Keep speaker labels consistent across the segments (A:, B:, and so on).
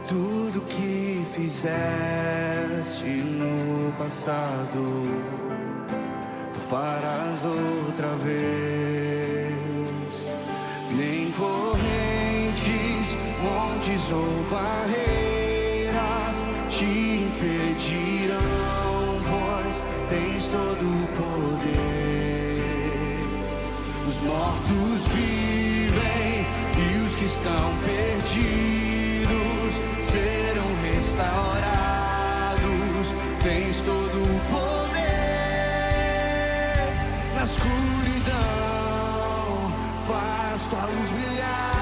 A: Tudo que fizeste no passado, tu farás outra vez. Nem correntes, montes ou barreiras te impedirão, pois tens todo o poder. Os mortos vivem e os que estão perdidos serão restaurados. Tens todo o poder. Na escuridão faz tua luz brilhar.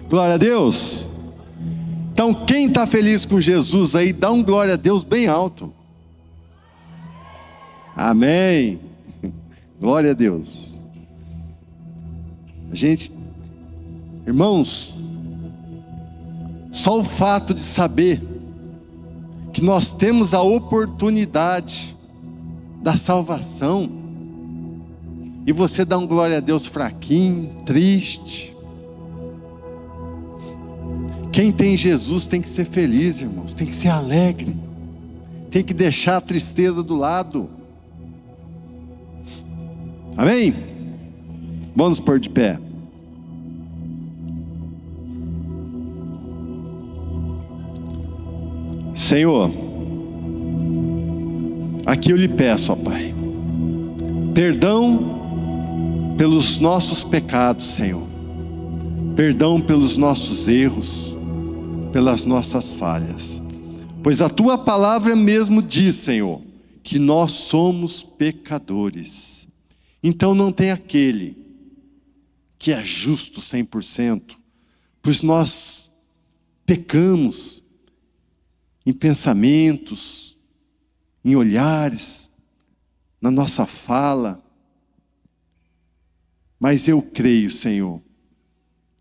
B: Glória a Deus. Então quem está feliz com Jesus aí, dá um glória a Deus bem alto. Amém. Glória a Deus. Irmãos, só o fato de saber que nós temos a oportunidade da salvação, e você dá um glória a Deus fraquinho, triste. Quem tem Jesus tem que ser feliz, irmãos, tem que ser alegre, tem que deixar a tristeza do lado. Amém? Vamos nos pôr de pé. Senhor, aqui eu lhe peço, ó Pai, perdão pelos nossos pecados, Senhor, perdão pelos nossos erros, pelas nossas falhas, pois a Tua palavra mesmo diz, Senhor, que nós somos pecadores. Então não tem aquele que é justo 100%, pois nós pecamos em pensamentos, em olhares, na nossa fala. Mas eu creio, Senhor,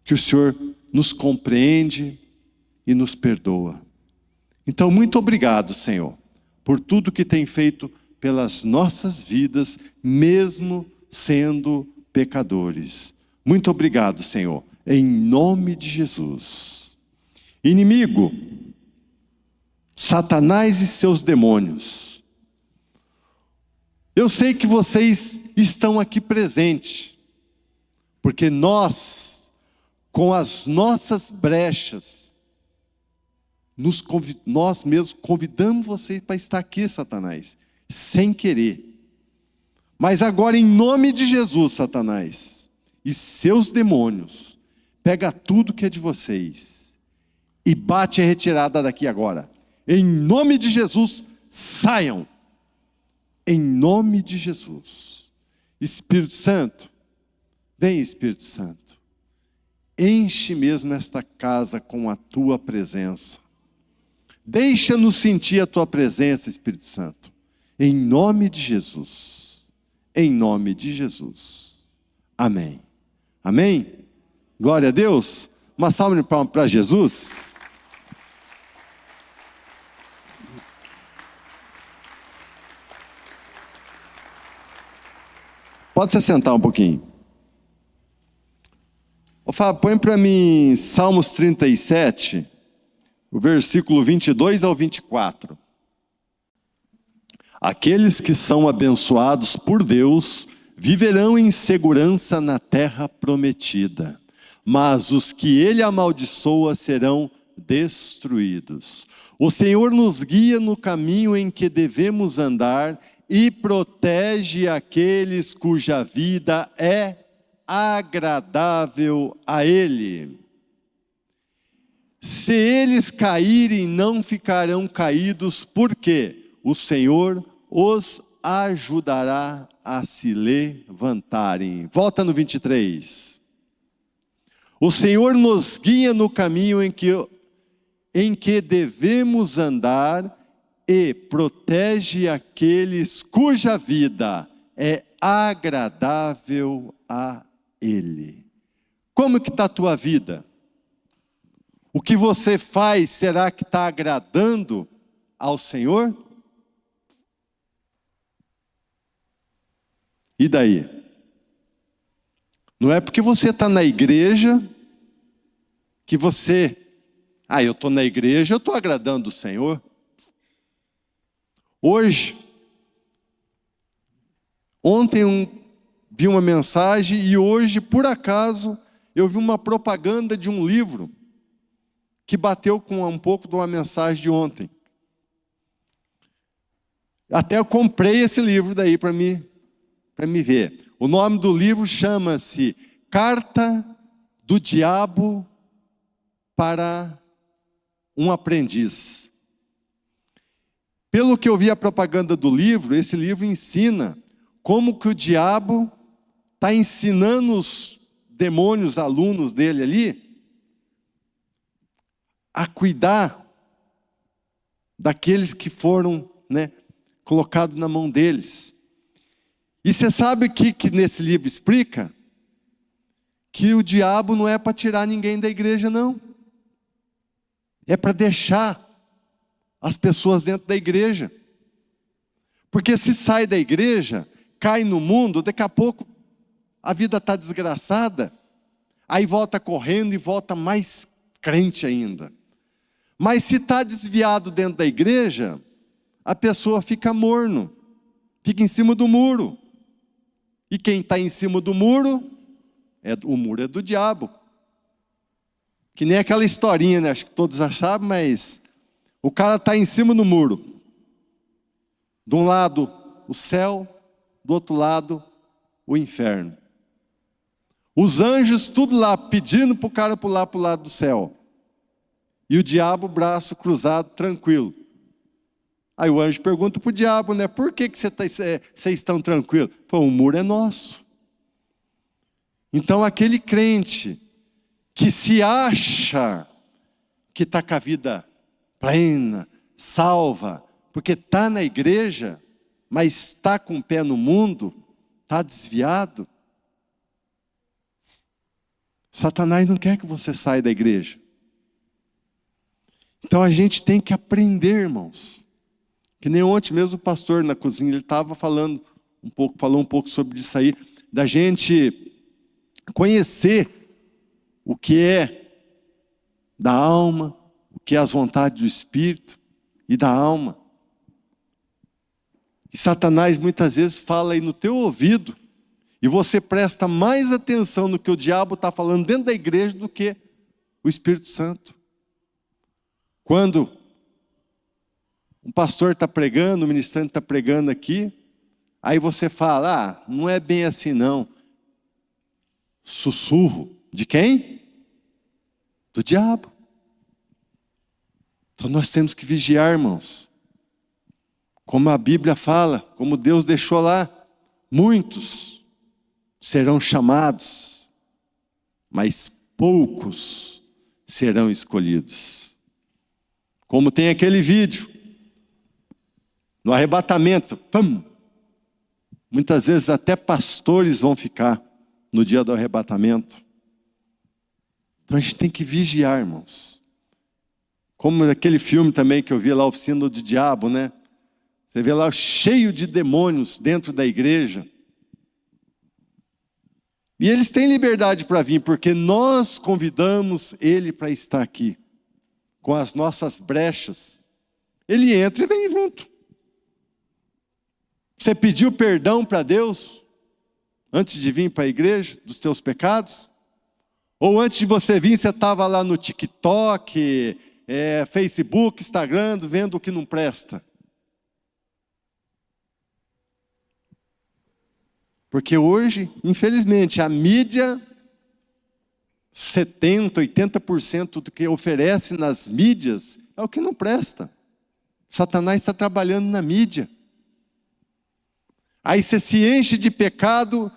B: que o Senhor nos compreende e nos perdoa. Então, muito obrigado, Senhor, por tudo que tem feito pelas nossas vidas, mesmo sendo pecadores. Muito obrigado, Senhor, em nome de Jesus. Inimigo, Satanás e seus demônios, eu sei que vocês estão aqui presentes, porque nós, com as nossas brechas, nós mesmos convidamos vocês para estar aqui, Satanás, sem querer. Mas agora, em nome de Jesus, Satanás e seus demônios, pega tudo que é de vocês e bate a retirada daqui agora. Em nome de Jesus, saiam. Em nome de Jesus. Espírito Santo, vem, Espírito Santo, enche mesmo esta casa com a Tua presença. Deixa-nos sentir a Tua presença, Espírito Santo. Em nome de Jesus. Em nome de Jesus. Amém. Amém? Glória a Deus. Uma salva de palmas para Jesus. Pode se sentar um pouquinho. Ô Fábio, põe para mim Salmos 37, o versículo 22 ao 24. Aqueles que são abençoados por Deus viverão em segurança na terra prometida, mas os que Ele amaldiçoa serão destruídos. O Senhor nos guia no caminho em que devemos andar e protege aqueles cuja vida é agradável a Ele. Se eles caírem, não ficarão caídos, porque o Senhor os ajudará a se levantarem. Volta no 23. O Senhor nos guia no caminho em que devemos andar e protege aqueles cuja vida é agradável a Ele. Como que está a tua vida? O que você faz, será que está agradando ao Senhor? E daí? Não é porque você está na igreja que você... eu estou na igreja, eu estou agradando o Senhor. Ontem vi uma mensagem e hoje, por acaso, eu vi uma propaganda de um livro que bateu com um pouco de uma mensagem de ontem. Até eu comprei esse livro daí para me ver. O nome do livro chama-se Carta do Diabo para um Aprendiz. Pelo que eu vi a propaganda do livro, esse livro ensina como que o diabo está ensinando os demônios, alunos dele ali, a cuidar daqueles que foram, colocados na mão deles. E você sabe o que nesse livro explica? Que o diabo não é para tirar ninguém da igreja, não. É para deixar as pessoas dentro da igreja. Porque se sai da igreja, cai no mundo, daqui a pouco a vida está desgraçada, aí volta correndo e volta mais crente ainda. Mas se está desviado dentro da igreja, a pessoa fica morno, fica em cima do muro. E quem está em cima do muro, o muro é do diabo. Que nem aquela historinha, acho que todos já sabem, mas o cara está em cima do muro. De um lado o céu, do outro lado o inferno. Os anjos tudo lá pedindo para o cara pular para o lado do céu. E o diabo, braço cruzado, tranquilo. Aí o anjo pergunta para o diabo, por que vocês estão tranquilos? O muro é nosso. Então aquele crente que se acha que está com a vida plena, salva, porque está na igreja, mas está com o pé no mundo, está desviado. Satanás não quer que você saia da igreja. Então a gente tem que aprender, irmãos. Que nem ontem mesmo o pastor na cozinha, ele estava falou um pouco sobre isso aí, da gente conhecer o que é da alma, o que é as vontades do Espírito e da alma. E Satanás muitas vezes fala aí no teu ouvido, e você presta mais atenção no que o diabo está falando dentro da igreja do que o Espírito Santo. Quando um pastor está pregando, o ministrante está pregando aqui, aí você fala, não é bem assim não. Sussurro. De quem? Do diabo. Então nós temos que vigiar, irmãos. Como a Bíblia fala, como Deus deixou lá, muitos serão chamados, mas poucos serão escolhidos. Como tem aquele vídeo, no arrebatamento, muitas vezes até pastores vão ficar no dia do arrebatamento. Então a gente tem que vigiar, irmãos. Como aquele filme também que eu vi lá, Oficina do Diabo, Você vê lá cheio de demônios dentro da igreja. E eles têm liberdade para vir, porque nós convidamos ele para estar aqui. Com as nossas brechas. Ele entra e vem junto. Você pediu perdão para Deus antes de vir para a igreja dos seus pecados? Ou antes de você vir, você estava lá no TikTok, Facebook, Instagram, vendo o que não presta? Porque hoje, infelizmente, a mídia, 70%, 80% do que oferece nas mídias é o que não presta. Satanás está trabalhando na mídia. Aí você se enche de pecado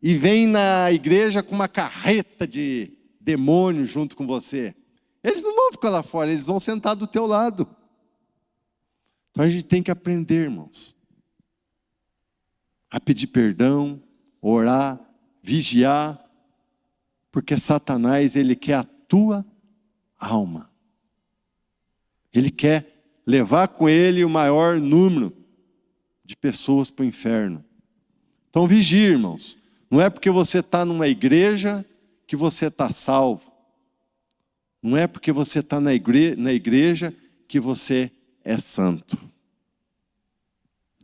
B: e vem na igreja com uma carreta de demônios junto com você. Eles não vão ficar lá fora, eles vão sentar do teu lado. Então a gente tem que aprender, irmãos, a pedir perdão, orar, vigiar, porque Satanás, ele quer a tua alma. Ele quer levar com ele o maior número de pessoas para o inferno. Então vigie, irmãos. Não é porque você está numa igreja que você está salvo. Não é porque você está na igreja que você é santo.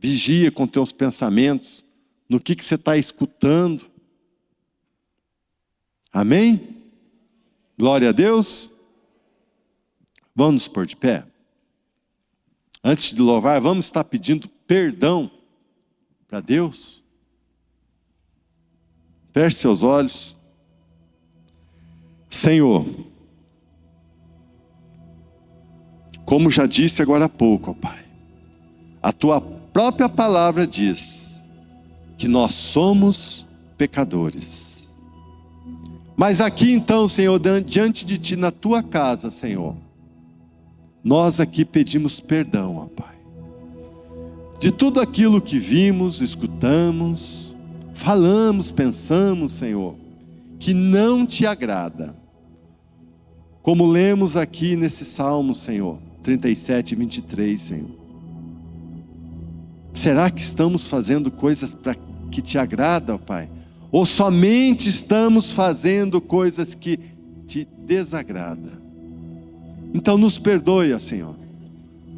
B: Vigia com teus pensamentos, no que você está escutando. Amém? Glória a Deus. Vamos nos pôr de pé? Antes de louvar, vamos estar pedindo perdão para Deus. Feche seus olhos. Senhor, como já disse agora há pouco, ó Pai, a Tua própria palavra diz que nós somos pecadores. Mas aqui então, Senhor, diante de Ti, na Tua casa, Senhor, nós aqui pedimos perdão, ó Pai, de tudo aquilo que vimos, escutamos, falamos, pensamos, Senhor, que não Te agrada. Como lemos aqui nesse Salmo, Senhor, 37, 23, Senhor. Será que estamos fazendo coisas para que Te agrada, ó Pai? Ou somente estamos fazendo coisas que Te desagradam? Então nos perdoe, ó Senhor.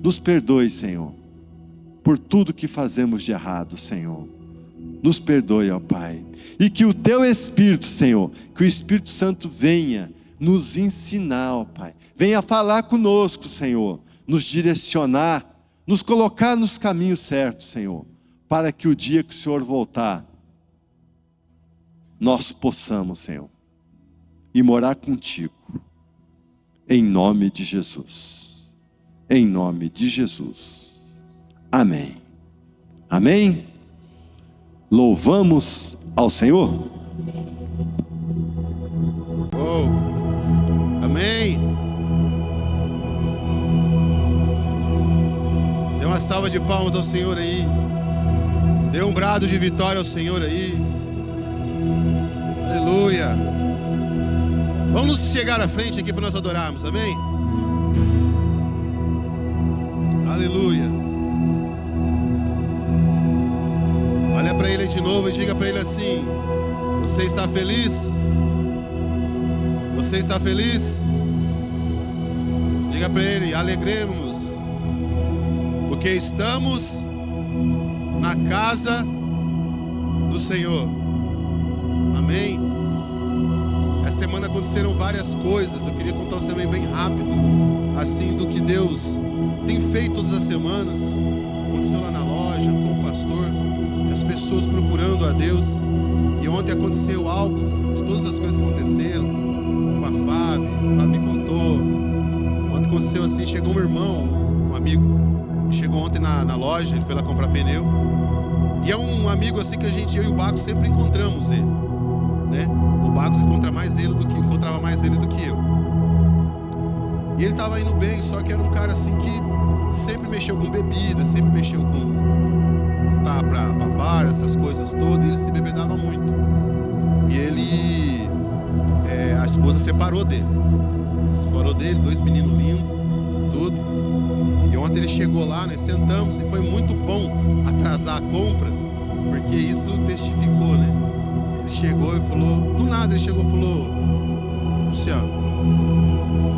B: Nos perdoe, Senhor, por tudo que fazemos de errado, Senhor. Nos perdoe, ó Pai. E que o Teu Espírito, Senhor, que o Espírito Santo venha nos ensinar, ó Pai. Venha falar conosco, Senhor. Nos direcionar, nos colocar nos caminhos certos, Senhor. Para que o dia que o Senhor voltar, nós possamos, Senhor, ir morar contigo. Em nome de Jesus. Em nome de Jesus. Amém. Amém? Louvamos ao Senhor.
C: Oh, amém. Dê uma salva de palmas ao Senhor aí. Dê um brado de vitória ao Senhor aí. Aleluia. Vamos chegar à frente aqui para nós adorarmos, amém? Aleluia. Olha para Ele de novo e diga para Ele assim: você está feliz? Você está feliz? Diga para Ele: alegremos-nos, porque estamos na casa do Senhor. Amém? Essa semana aconteceram várias coisas. Eu queria contar um testemunho bem rápido, assim, do que Deus tem feito todas as semanas. Aconteceu lá na loja, com o pastor, as pessoas procurando a Deus. E ontem aconteceu algo, de todas as coisas que aconteceram, com a Fábio me contou. Ontem aconteceu assim, chegou um irmão, um amigo, chegou ontem na loja, ele foi lá comprar pneu. E é um amigo assim que eu e o Bagos sempre encontramos ele, né? O Bagos encontrava mais ele do que eu. E ele estava indo bem, só que era um cara assim que sempre mexeu com bebida, sempre mexeu com pra bar, essas coisas todas, e ele se bebedava muito. E ele, a esposa separou dele, 2 meninos lindos, tudo. E ontem ele chegou lá, nós sentamos, e foi muito bom atrasar a compra, porque isso testificou, né? Ele chegou e falou, do nada ele chegou e falou: Luciano,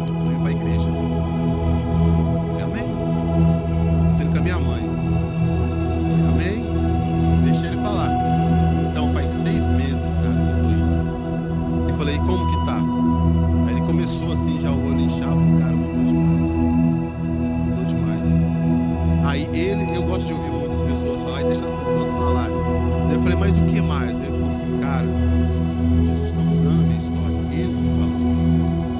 C: tô indo pra igreja. Eu falei: amém? Eu tô indo com a minha mãe. Eu falei: amém? Deixa ele falar. Então faz 6 meses, cara, que eu tô indo. E falei: e como que tá? Aí ele começou assim, já o olho inchava. Cara, mudou demais. Mudou demais. Aí eu gosto de ouvir muitas pessoas falar e deixar as pessoas falar. Daí eu falei: mas o que mais? Aí ele falou assim: cara, Jesus está mudando a minha história. Ele falou isso.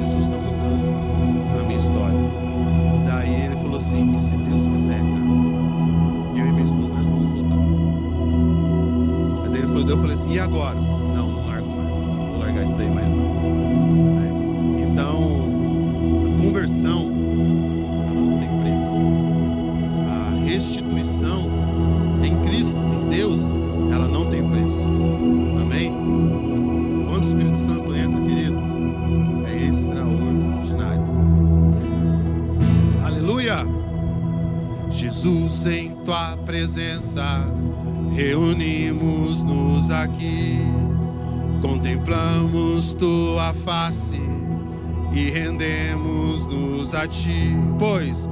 C: Jesus está mudando a minha história. Daí ele falou assim: e se Deus quiser, cara, eu e minha esposa nós vamos voltar. Daí ele falou, eu falei assim: e agora? Não largo mais. Não vou largar isso daí mais não. Então, Jesus, em tua presença, reunimos-nos aqui, contemplamos tua face e rendemos-nos a ti, pois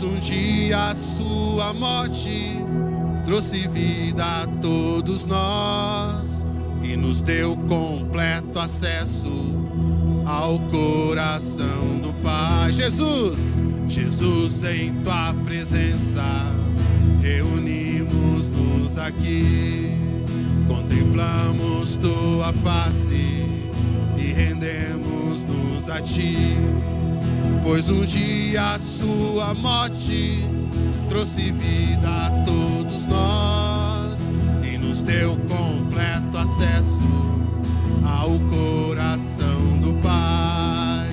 C: um dia a sua morte trouxe vida a todos nós e nos deu completo acesso ao coração do Pai. Jesus, em tua presença, reunimos-nos aqui, contemplamos tua face e rendemos-nos a ti, pois um dia a sua morte trouxe vida a todos nós e nos deu completo acesso ao coração do Pai.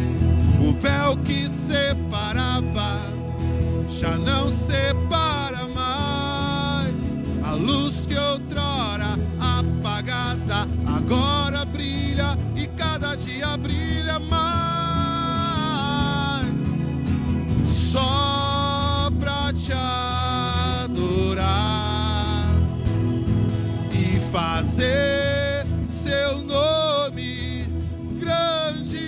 C: O véu que separava já não separa mais. A luz que outrora apagada agora brilha e cada dia brilha mais. Só pra te adorar e fazer seu nome grande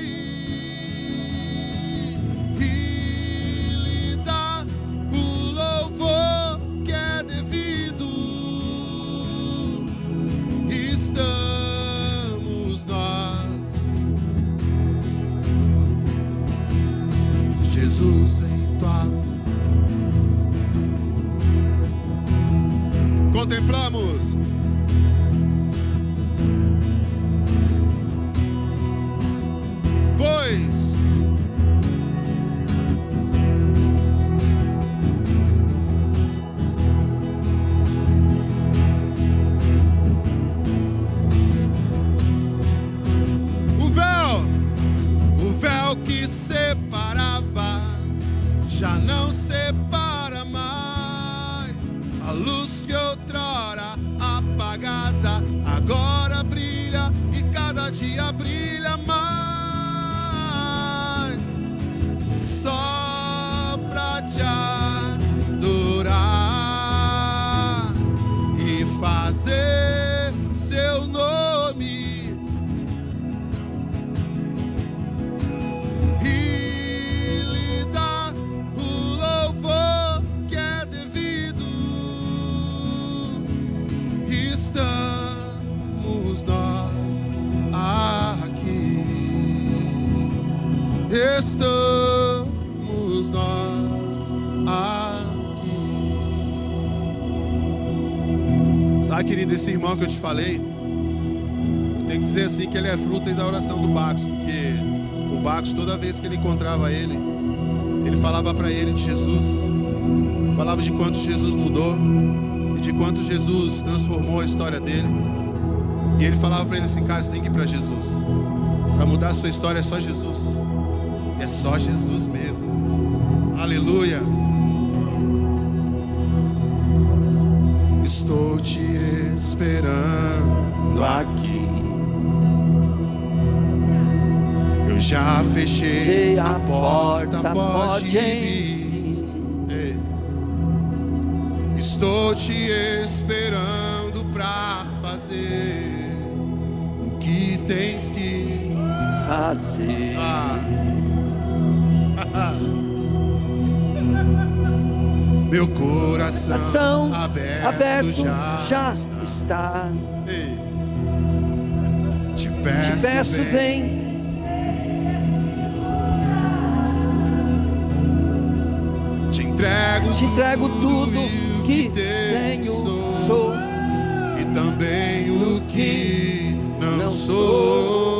C: e lhe dar o louvor que é devido. Estamos nós, Jesus, em tua. Contemplamos. Pois o véu que separava já não separa mais. A luz que outrora apagada agora brilha e cada dia brilha mais. Só pra te adorar e fazer seu nome e lhe dar o louvor que é devido. Estamos nós aqui, estamos nós aqui. Sabe, querido, esse irmão que eu te falei, eu tenho que dizer assim que ele é fruto aí da oração do Bacos, porque o Bacos, toda vez que ele encontrava ele falava para ele de Jesus, falava de quanto Jesus mudou e de quanto Jesus transformou a história dele. E ele falava para ele assim: cara, você tem que ir para Jesus. Para mudar a sua história é só Jesus. É só Jesus mesmo. Aleluia. Estou te esperando aqui. Eu já fechei a porta, pode vir. Ei. Estou te esperando pra fazer o que tens que
D: fazer.
C: Meu coração aberto
D: já está.
C: Ei. Te
D: Te peço, vem.
C: Te entrego tudo que tenho, sou, e também o que não sou.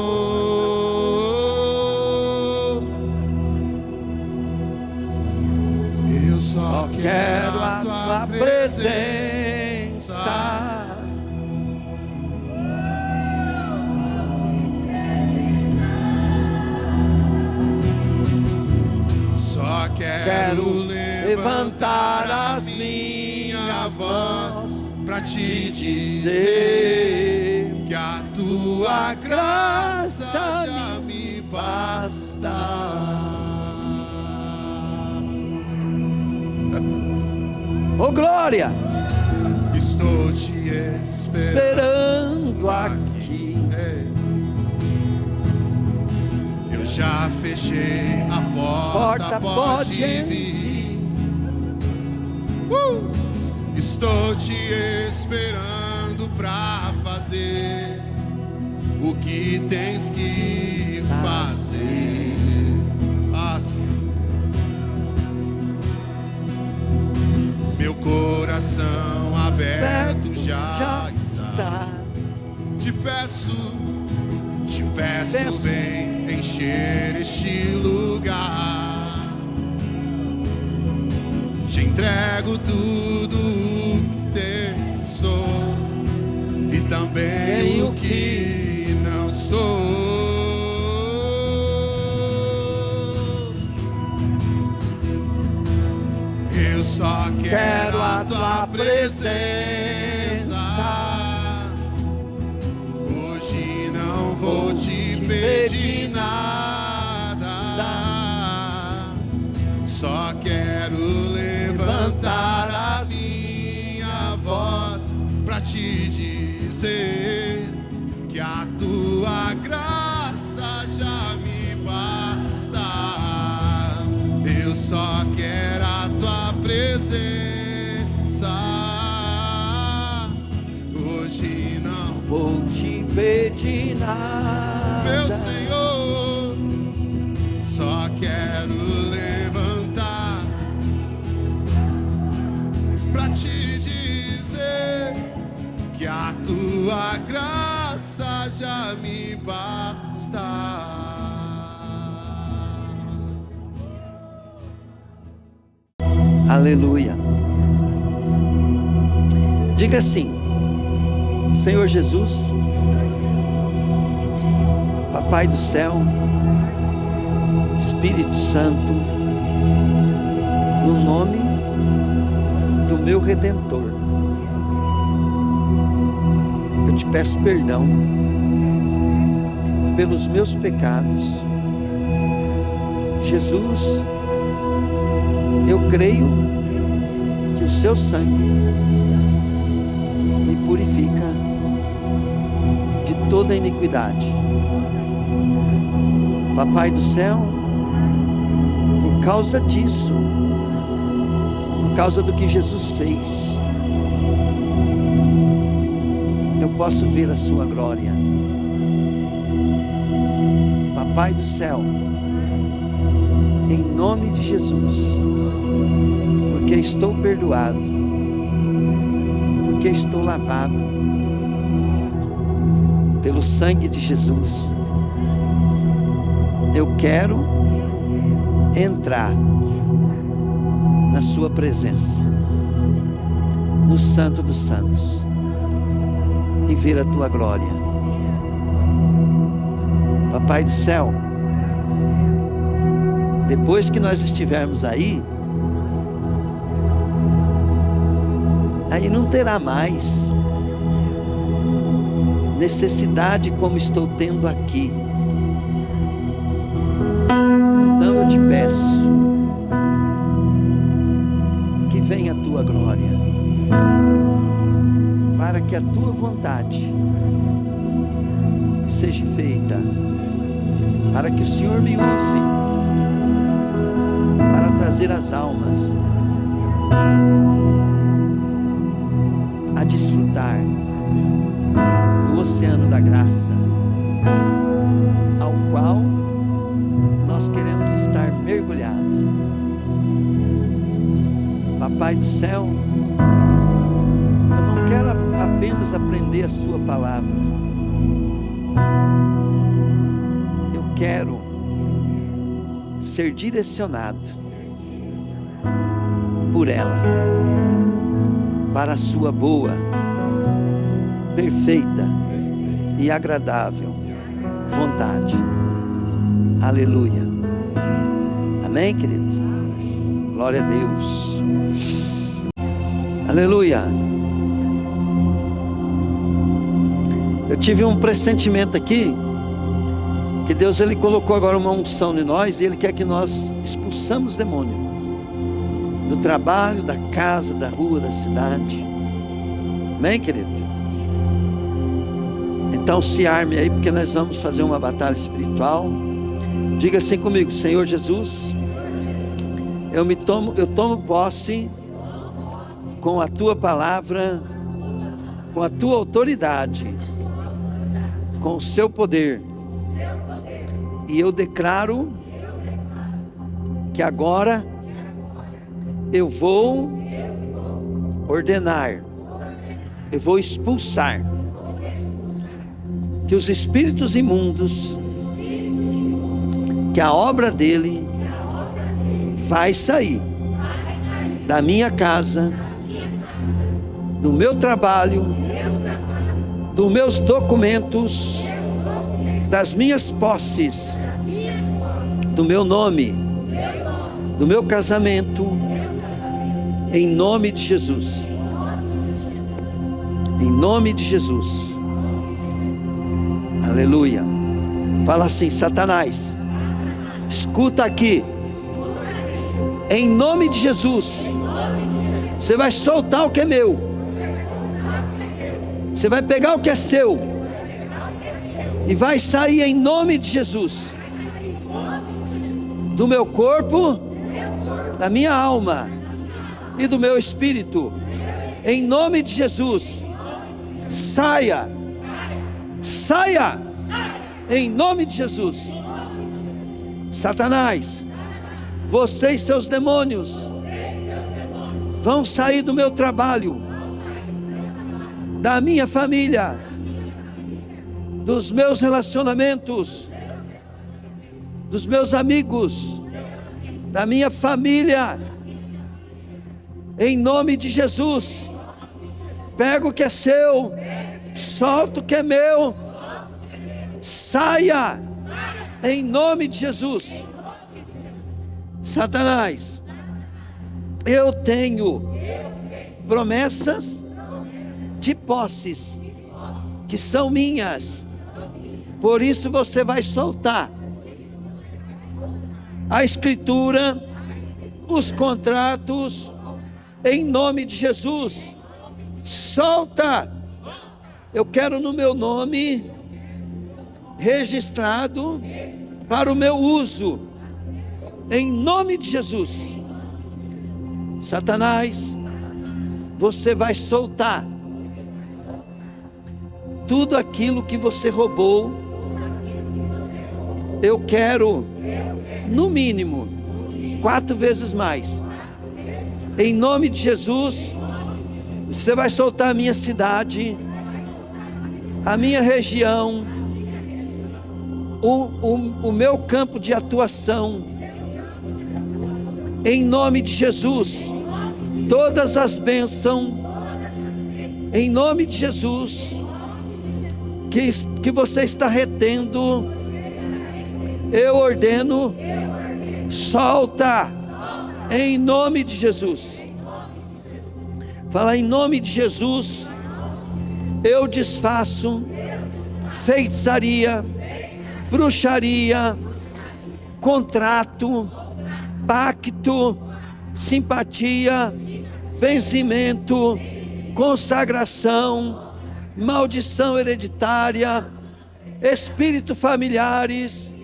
C: Eu só quero a tua presença. Só quero levantar a minha voz pra te dizer que a tua graça já me basta.
D: Oh glória,
C: Estou te esperando
D: esperando aqui.
C: Eu já fechei a porta, pode vir. Estou te esperando pra fazer o que tens que fazer. Assim. Meu coração aberto já está. Te peço, vem encher este lugar. Te entrego tudo o que sou e também o que não sou. Eu só quero a tua presença. Hoje não vou te pedir nada. Só quero levantar a minha voz pra te dizer que a tua graça já me basta. Eu só quero a tua presença. Hoje não
D: Vou te pedir nada.
C: meu Senhor, só quero levantar pra te dizer que a tua graça já me basta.
D: Aleluia. Diga assim: Senhor Jesus, Papai do céu, Espírito Santo, no nome do meu Redentor, eu te peço perdão pelos meus pecados. Jesus, eu creio que o seu sangue me purifica de toda iniquidade. Papai do céu, por causa disso, por causa do que Jesus fez, eu posso ver a sua glória. Papai do céu, em nome de Jesus, porque estou perdoado, porque estou lavado pelo sangue de Jesus, eu quero entrar na sua presença, no Santo dos Santos, e ver a tua glória. Papai do céu, depois que nós estivermos aí não terá mais necessidade como estou tendo aqui. Então eu te peço que venha a tua glória, para que a tua vontade seja feita, para que o Senhor me use para trazer as almas a desfrutar do oceano da graça, ao qual nós queremos estar mergulhados. Papai do céu, eu não quero apenas aprender a sua palavra, eu quero ser direcionado por ela, para a sua boa, perfeita e agradável vontade. Aleluia. Amém, querido? Glória a Deus. Aleluia. Eu tive um pressentimento aqui, que Deus ele colocou agora uma unção em nós, e Ele quer que nós expulsamos demônio. do trabalho, da casa, da rua, da cidade. Amém, querido? Então se arme aí, porque nós vamos fazer uma batalha espiritual. Diga assim comigo: Senhor Jesus, eu tomo posse com a tua palavra, com a tua autoridade, com o seu poder, e eu declaro que agora eu vou ordenar, eu vou expulsar que os espíritos imundos, que a obra dele vai sair da minha casa, do meu trabalho, dos meus documentos, das minhas posses, do meu nome, do meu casamento, em nome de Jesus. Em nome de Jesus. Aleluia. Fala assim: Satanás, escuta aqui. Em nome de Jesus, você vai soltar o que é meu. Você vai pegar o que é seu e vai sair em nome de Jesus, do meu corpo, da minha alma e do meu espírito. Em nome de Jesus, saia, saia, em nome de Jesus. Satanás, você e seus demônios vão sair do meu trabalho, da minha família, dos meus relacionamentos, dos meus amigos, da minha família. Em nome de Jesus, pega o que é seu, solta o que é meu, saia, em nome de Jesus. Satanás, eu tenho promessas de posses que são minhas, por isso você vai soltar a escritura, os contratos, em nome de Jesus. Solta. Eu quero no meu nome registrado para o meu uso, em nome de Jesus. Satanás, você vai soltar tudo aquilo que você roubou. Eu quero, no mínimo, 4 vezes mais. Em nome de Jesus, você vai soltar a minha cidade, a minha região, o meu campo de atuação. Em nome de Jesus, todas as bênçãos, em nome de Jesus, que você está retendo, eu ordeno, solta, em nome de Jesus. Fala: em nome de Jesus, eu desfaço feitiçaria, bruxaria, contrato, pacto, simpatia, vencimento, consagração, maldição hereditária, espírito familiares.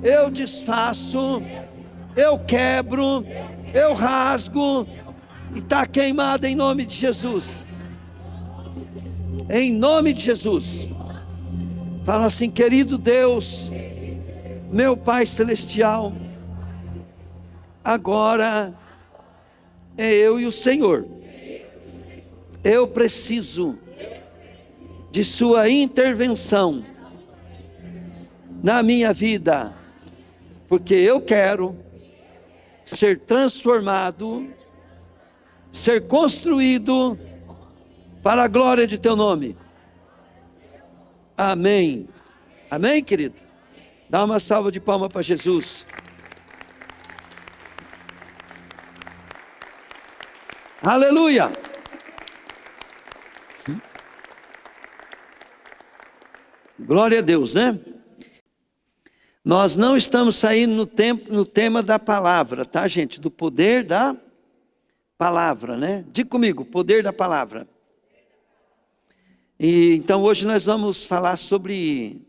D: Eu desfaço, eu quebro, eu rasgo, e está queimado em nome de Jesus. Em nome de Jesus. Fala assim: querido Deus, meu Pai Celestial, agora é eu e o Senhor. Eu preciso de sua intervenção na minha vida, porque eu quero ser transformado, ser construído para a glória de teu nome. Amém. Amém, querido? Dá uma salva de palmas para Jesus. Aleluia. Glória a Deus, né? Nós não estamos saindo no tema da palavra, tá, gente? Do poder da Palavra, né? Diga comigo, poder da palavra. E então hoje nós vamos falar sobre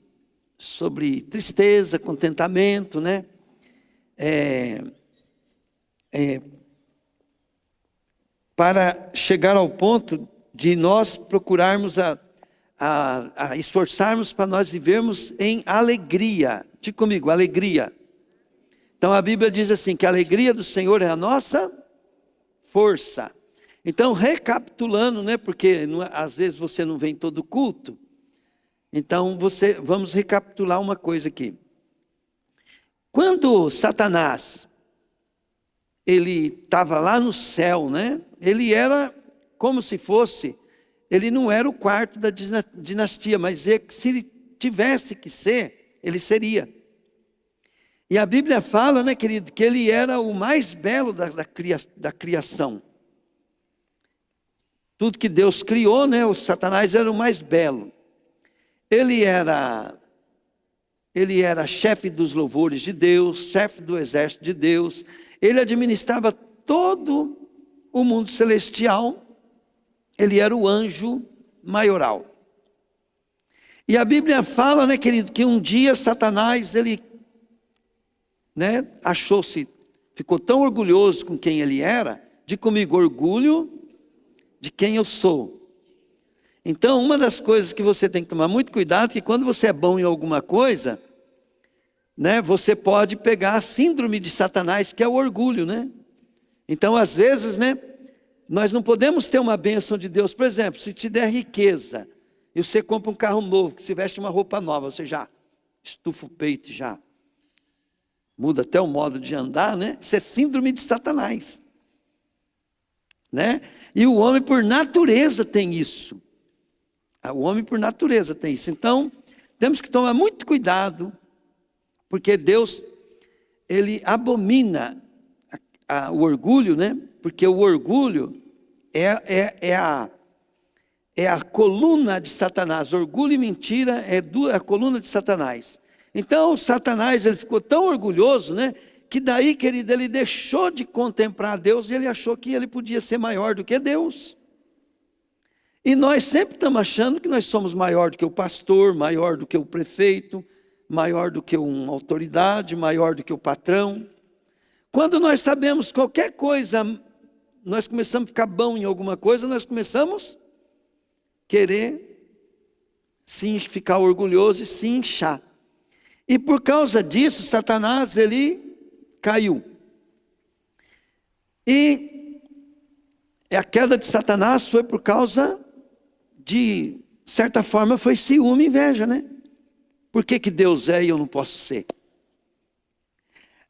D: tristeza, contentamento, né? Para chegar ao ponto de nós procurarmos a esforçarmos para nós vivermos em alegria. Diga comigo, alegria. Então a Bíblia diz assim, que a alegria do Senhor é a nossa força. Então, recapitulando, né, porque às vezes você não vem todo culto, então vamos recapitular uma coisa aqui. Quando Satanás, ele estava lá no céu, né, ele era como se fosse, ele não era o quarto da dinastia, mas se ele tivesse que ser, ele seria. E a Bíblia fala, né, querido, que ele era o mais belo da criação. Tudo que Deus criou, né, o Satanás era o mais belo. Ele era chefe dos louvores de Deus, chefe do exército de Deus. Ele administrava todo o mundo celestial. Ele era o anjo maioral. E a Bíblia fala, né, querido, que um dia Satanás, ele, né, ficou tão orgulhoso com quem ele era. Diga comigo, orgulho de quem eu sou. Então, uma das coisas que você tem que tomar muito cuidado, é que quando você é bom em alguma coisa, né, você pode pegar a síndrome de Satanás, que é o orgulho, né? Então, às vezes, né, nós não podemos ter uma bênção de Deus. Por exemplo, se te der riqueza, e você compra um carro novo, que se veste uma roupa nova, você já estufa o peito, já muda até o modo de andar, né? Isso é síndrome de Satanás, né? E o homem por natureza tem isso. O homem por natureza tem isso. Então, temos que tomar muito cuidado, porque Deus, ele abomina o orgulho, né? Porque o orgulho é a coluna de Satanás. Orgulho e mentira é a coluna de Satanás. Então, Satanás, ele ficou tão orgulhoso, né? Que daí, querido, ele deixou de contemplar Deus e ele achou que ele podia ser maior do que Deus. E nós sempre estamos achando que nós somos maior do que o pastor, maior do que o prefeito, maior do que uma autoridade, maior do que o patrão. Quando nós sabemos qualquer coisa, nós começamos a ficar bom em alguma coisa, nós começamos a querer sim ficar orgulhoso e se inchar. E por causa disso, Satanás, ele caiu. E a queda de Satanás foi por causa de certa forma, foi ciúme e inveja, né? Por que Deus é e eu não posso ser?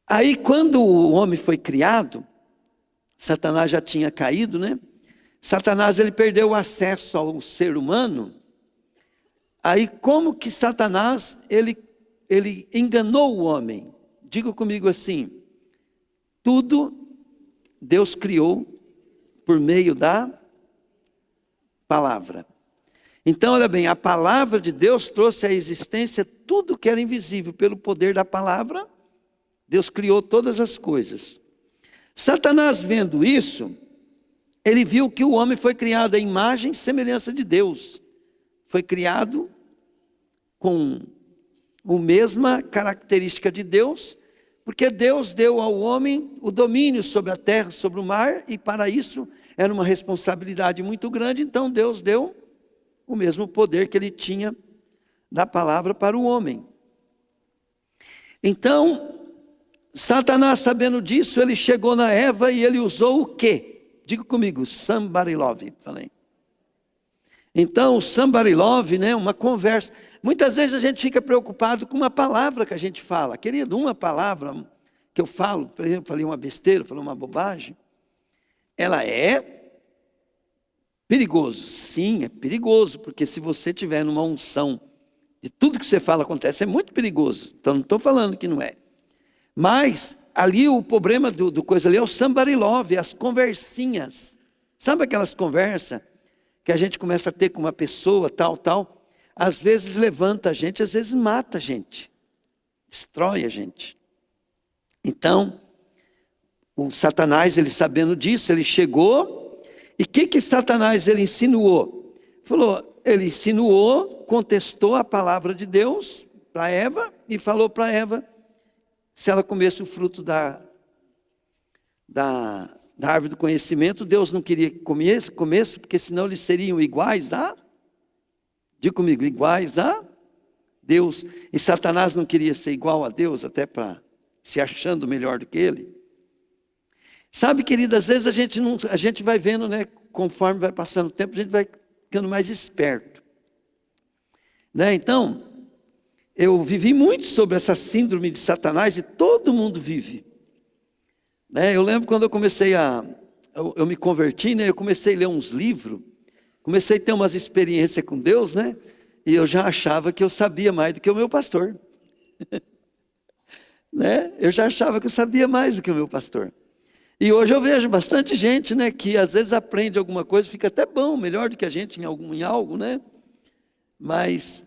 D: Aí, quando o homem foi criado, Satanás já tinha caído, né? Satanás, ele perdeu o acesso ao ser humano. Aí, como que Satanás, ele enganou o homem? Diga comigo assim, tudo Deus criou por meio da palavra. Então, olha bem, a palavra de Deus trouxe à existência tudo que era invisível. Pelo poder da palavra, Deus criou todas as coisas. Satanás, vendo isso, ele viu que o homem foi criado à imagem e semelhança de Deus. Foi criado com a mesma característica de Deus, porque Deus deu ao homem o domínio sobre a terra, sobre o mar, e para isso era uma responsabilidade muito grande. Então Deus deu o mesmo poder que ele tinha da palavra para o homem. Então, Satanás, sabendo disso, ele chegou na Eva e ele usou o quê? Diga comigo, somebody love, falei. Então, o somebody love, né, uma conversa. Muitas vezes a gente fica preocupado com uma palavra que a gente fala. Querido, uma palavra que eu falo, por exemplo, falei uma besteira, falei uma bobagem, ela é perigoso. Sim, é perigoso, porque se você tiver numa unção de tudo que você fala acontece, é muito perigoso. Então não estou falando que não é. Mas ali o problema do coisa ali é o somebody love, as conversinhas. Sabe aquelas conversas que a gente começa a ter com uma pessoa, tal. Às vezes levanta a gente, às vezes mata a gente. Destrói a gente. Então, o Satanás, ele sabendo disso, ele chegou, e o que Satanás ele insinuou? Ele insinuou, contestou a palavra de Deus para Eva, e falou para Eva, se ela comesse o fruto da árvore do conhecimento, Deus não queria que comesse, porque senão eles seriam iguais a, diga comigo, iguais a Deus. E Satanás não queria ser igual a Deus, até para se achando melhor do que ele. Sabe, querido, às vezes a gente vai vendo, né, conforme vai passando o tempo, a gente vai ficando mais esperto. Né? Então, eu vivi muito sobre essa síndrome de Satanás, e todo mundo vive. Né? Eu lembro quando eu comecei eu me converti, né? Eu comecei a ler uns livros, comecei a ter umas experiências com Deus, né? E eu já achava que eu sabia mais do que o meu pastor. Né? Eu já achava que eu sabia mais do que o meu pastor. E hoje eu vejo bastante gente, né, que às vezes aprende alguma coisa, fica até bom, melhor do que a gente em algo, né? Mas,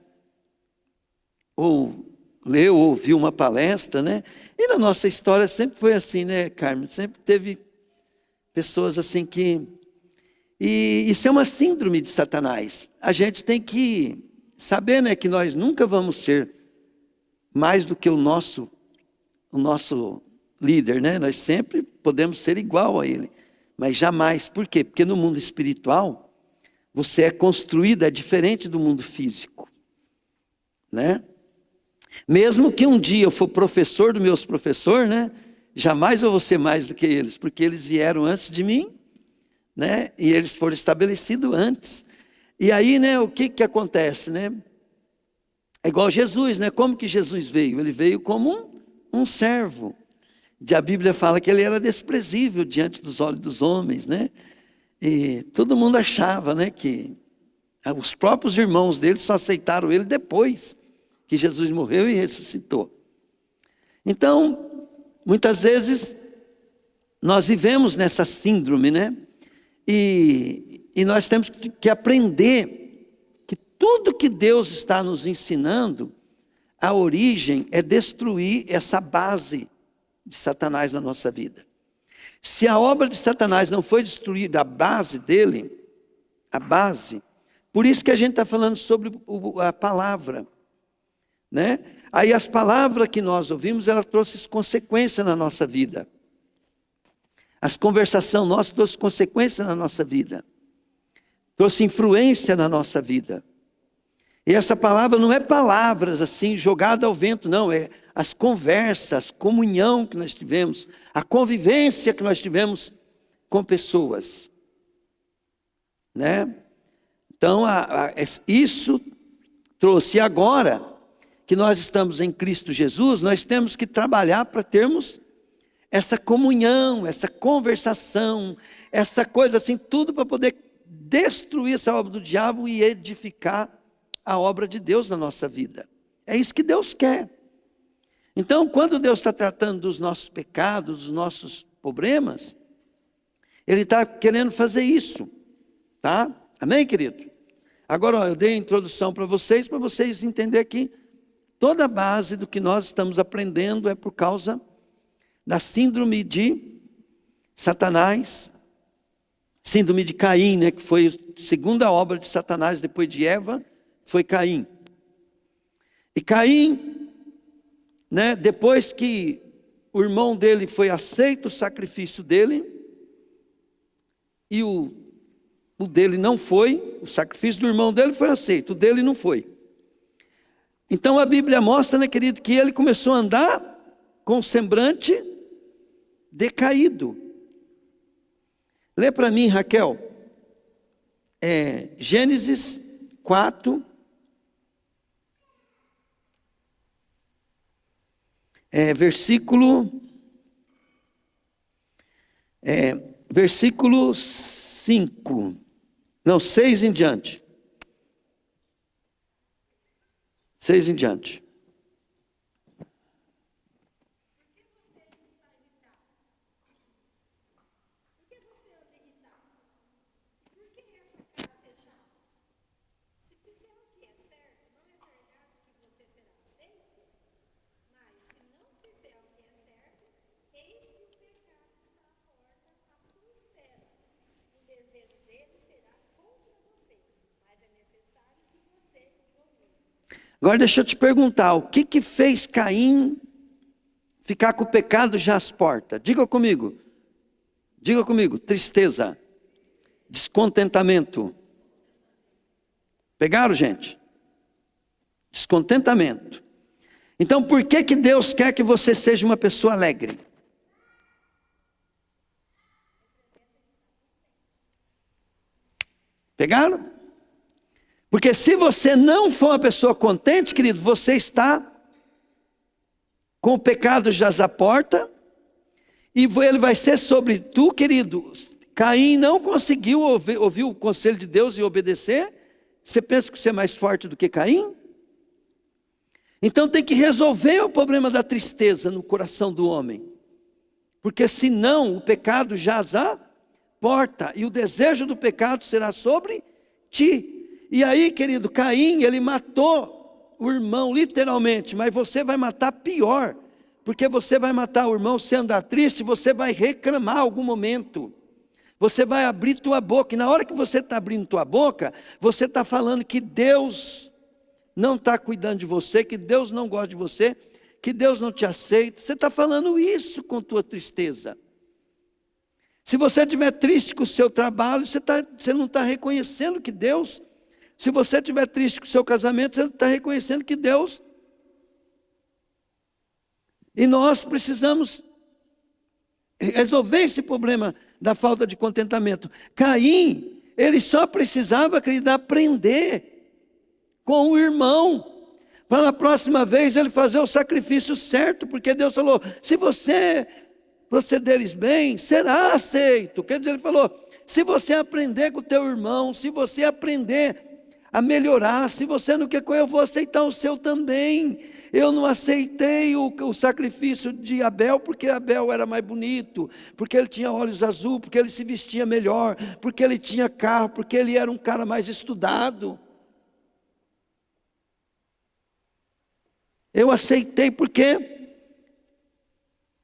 D: ou leu, ou ouviu uma palestra, né? E na nossa história sempre foi assim, né, Carmen? Sempre teve pessoas assim que... E isso é uma síndrome de Satanás. A gente tem que saber, né, que nós nunca vamos ser mais do que o nosso líder, né? Nós sempre podemos ser igual a ele, mas jamais. Por quê? Porque no mundo espiritual, você é construído, é diferente do mundo físico, né? Mesmo que um dia eu for professor dos meus professores, né? Jamais eu vou ser mais do que eles, porque eles vieram antes de mim, né? E eles foram estabelecidos antes. E aí, né? O que acontece, né? É igual Jesus, né? Como que Jesus veio? Ele veio como um servo. A Bíblia fala que ele era desprezível diante dos olhos dos homens, né? E todo mundo achava, né, que os próprios irmãos dele só aceitaram ele depois que Jesus morreu e ressuscitou. Então, muitas vezes, nós vivemos nessa síndrome, né? E nós temos que aprender que tudo que Deus está nos ensinando, a origem é destruir essa base de Satanás na nossa vida. Se a obra de Satanás não foi destruída, a base dele, por isso que a gente está falando sobre a palavra, né? Aí as palavras que nós ouvimos, ela trouxe consequência na nossa vida. As conversações nossas trouxe consequência na nossa vida. Trouxe influência na nossa vida. E essa palavra não é palavras assim, jogadas ao vento, não. É as conversas, a comunhão que nós tivemos, a convivência que nós tivemos com pessoas. Né? Então, isso trouxe. E agora que nós estamos em Cristo Jesus, nós temos que trabalhar para termos essa comunhão, essa conversação, essa coisa assim, tudo para poder destruir essa obra do diabo e edificar a obra de Deus na nossa vida. É isso que Deus quer. Então, quando Deus está tratando dos nossos pecados, dos nossos problemas, Ele está querendo fazer isso, tá? Amém, querido? Agora, eu dei a introdução para vocês entenderem que toda a base do que nós estamos aprendendo é por causa da síndrome de Satanás, síndrome de Caim, né, que foi a segunda obra de Satanás depois de Eva, foi Caim. E Caim, né, depois que o irmão dele foi aceito o sacrifício dele, e o dele não foi, o sacrifício do irmão dele foi aceito, o dele não foi. Então a Bíblia mostra, né, querido, que ele começou a andar com o semblante decaído. Lê para mim, Raquel, Gênesis 4, versículo 5, não, 6 em diante. 6 em diante. Agora deixa eu te perguntar, o que fez Caim ficar com o pecado já às portas? Diga comigo, tristeza, descontentamento. Pegaram, gente? Descontentamento. Então por que Deus quer que você seja uma pessoa alegre? Pegaram? Porque se você não for uma pessoa contente, querido, você está com o pecado já à porta, e ele vai ser sobre tu, querido. Caim não conseguiu ouvir o conselho de Deus e obedecer. Você pensa que você é mais forte do que Caim? Então tem que resolver o problema da tristeza no coração do homem. Porque senão o pecado jaz à porta, e o desejo do pecado será sobre ti. E aí, querido, Caim, ele matou o irmão, literalmente, mas você vai matar pior, porque você vai matar o irmão, se andar triste, você vai reclamar algum momento, você vai abrir tua boca, e na hora que você está abrindo tua boca, você está falando que Deus não está cuidando de você, que Deus não gosta de você, que Deus não te aceita. Você está falando isso com tua tristeza. Se você estiver triste com o seu trabalho, você não está reconhecendo que Deus... Se você estiver triste com o seu casamento, você está reconhecendo que Deus... E nós precisamos resolver esse problema da falta de contentamento. Caim, ele só precisava, querido, aprender com o irmão, para na próxima vez ele fazer o sacrifício certo, porque Deus falou, se você procederes bem, será aceito. Quer dizer, ele falou, se você aprender com o teu irmão, se você aprender a melhorar, se você não quer coisa, eu vou aceitar o seu também. Eu não aceitei o sacrifício de Abel, porque Abel era mais bonito, porque ele tinha olhos azuis, porque ele se vestia melhor, porque ele tinha carro, porque ele era um cara mais estudado. Eu aceitei porque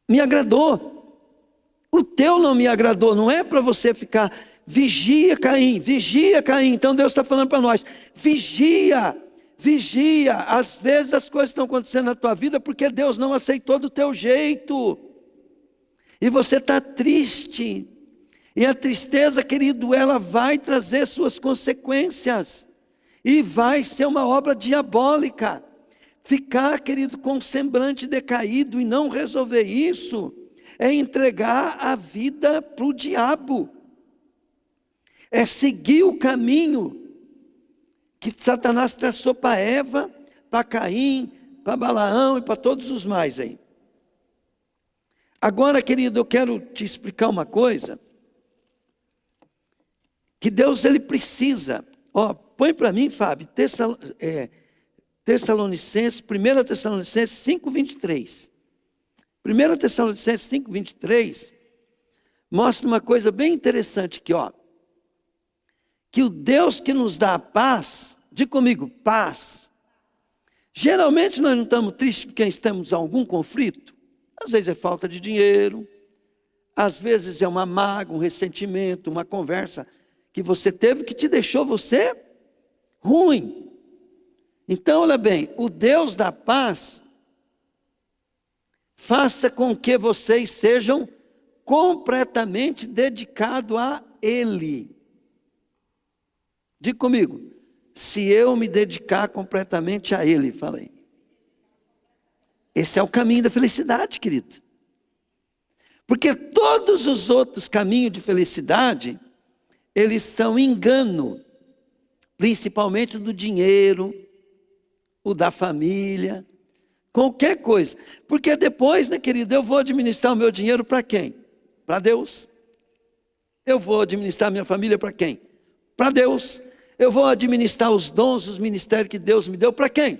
D: me agradou. O teu não me agradou, não é para você ficar... Vigia, Caim, vigia, Caim. Então Deus está falando para nós, vigia, vigia. Às vezes as coisas estão acontecendo na tua vida porque Deus não aceitou do teu jeito, e você está triste, e a tristeza, querido, ela vai trazer suas consequências, e vai ser uma obra diabólica. Ficar, querido, com o semblante decaído e não resolver isso, é entregar a vida para o diabo. É seguir o caminho que Satanás traçou para Eva, para Caim, para Balaão e para todos os mais aí. Agora, querido, eu quero te explicar uma coisa, que Deus, ele precisa, põe para mim, Fábio, 1 Tessalonicenses 5:23. 1 Tessalonicenses 5:23 mostra uma coisa bem interessante aqui, que o Deus que nos dá a paz, diga comigo, paz. Geralmente nós não estamos tristes porque estamos em algum conflito. Às vezes é falta de dinheiro, às vezes é uma mágoa, um ressentimento, uma conversa que você teve que te deixou você ruim. Então, olha bem, o Deus da paz faça com que vocês sejam completamente dedicados a Ele. Diga comigo, se eu me dedicar completamente a Ele, falei. Esse é o caminho da felicidade, querido. Porque todos os outros caminhos de felicidade, eles são engano. Principalmente do dinheiro, o da família, qualquer coisa. Porque depois, né, querido, eu vou administrar o meu dinheiro para quem? Para Deus. Eu vou administrar a minha família para quem? Para Deus. Eu vou administrar os dons, os ministérios que Deus me deu para quem?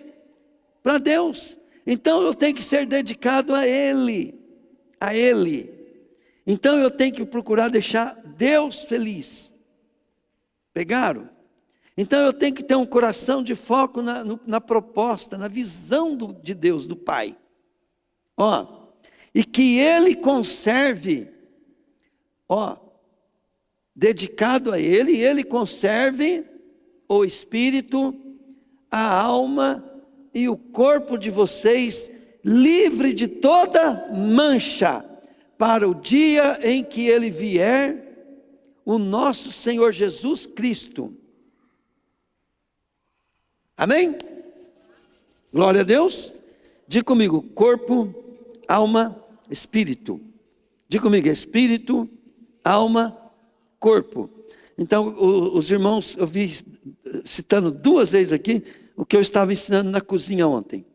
D: Para Deus. Então eu tenho que ser dedicado a Ele. A Ele. Então eu tenho que procurar deixar Deus feliz. Pegaram? Então eu tenho que ter um coração de foco na proposta, na visão de Deus, do Pai. E que Ele conserve, dedicado a Ele, e Ele conserve o espírito, a alma e o corpo de vocês livre de toda mancha, para o dia em que Ele vier, o nosso Senhor Jesus Cristo. Amém? Glória a Deus. Diga comigo, corpo, alma, espírito. Diga comigo, espírito, alma, corpo. Então, os irmãos, eu vi citando 2 vezes aqui o que eu estava ensinando na cozinha ontem.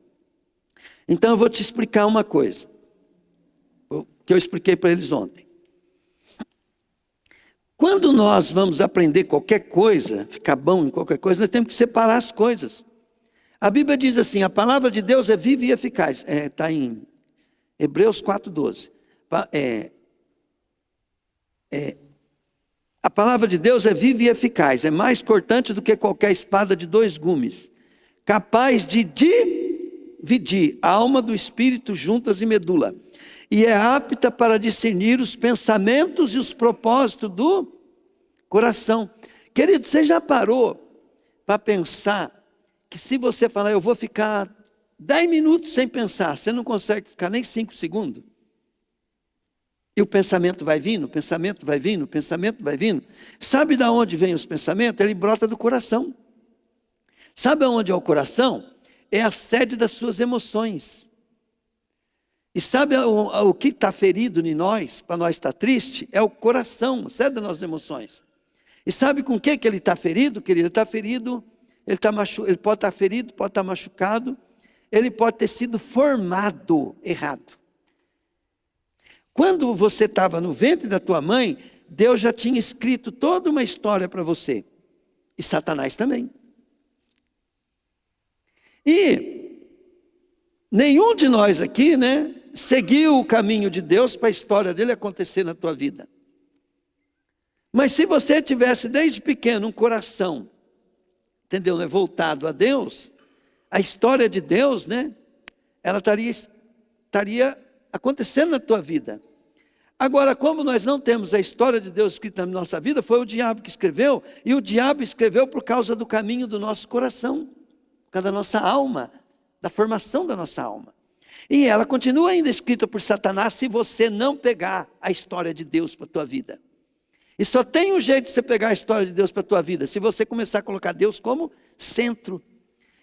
D: Então, eu vou te explicar uma coisa, o que eu expliquei para eles ontem. Quando nós vamos aprender qualquer coisa, ficar bom em qualquer coisa, nós temos que separar as coisas. A Bíblia diz assim, a palavra de Deus é viva e eficaz. Está em Hebreus 4,12. A palavra de Deus é viva e eficaz, é mais cortante do que qualquer espada de 2 gumes, capaz de dividir a alma do espírito, juntas e medula, e é apta para discernir os pensamentos e os propósitos do coração. Querido, você já parou para pensar que se você falar, eu vou ficar 10 minutos sem pensar, você não consegue ficar nem 5 segundos? E o pensamento vai vindo, o pensamento vai vindo, o pensamento vai vindo. Sabe de onde vem os pensamentos? Ele brota do coração. Sabe aonde é o coração? É a sede das suas emoções. E sabe o que está ferido em nós, para nós estar triste? É o coração, a sede das nossas emoções. E sabe com o que ele está ferido, querido? Ele está ferido, ele pode estar ferido, pode estar machucado, ele pode ter sido formado errado. Quando você estava no ventre da tua mãe, Deus já tinha escrito toda uma história para você. E Satanás também. E nenhum de nós aqui, seguiu o caminho de Deus para a história dele acontecer na tua vida. Mas se você tivesse desde pequeno um coração, entendeu, voltado a Deus, a história de Deus, ela estaria acontecendo na tua vida. Agora, como nós não temos a história de Deus escrita na nossa vida, foi o diabo que escreveu, e o diabo escreveu por causa do caminho do nosso coração, por causa da nossa alma, da formação da nossa alma. E ela continua ainda escrita por Satanás se você não pegar a história de Deus para a tua vida. E só tem um jeito de você pegar a história de Deus para a tua vida, se você começar a colocar Deus como centro.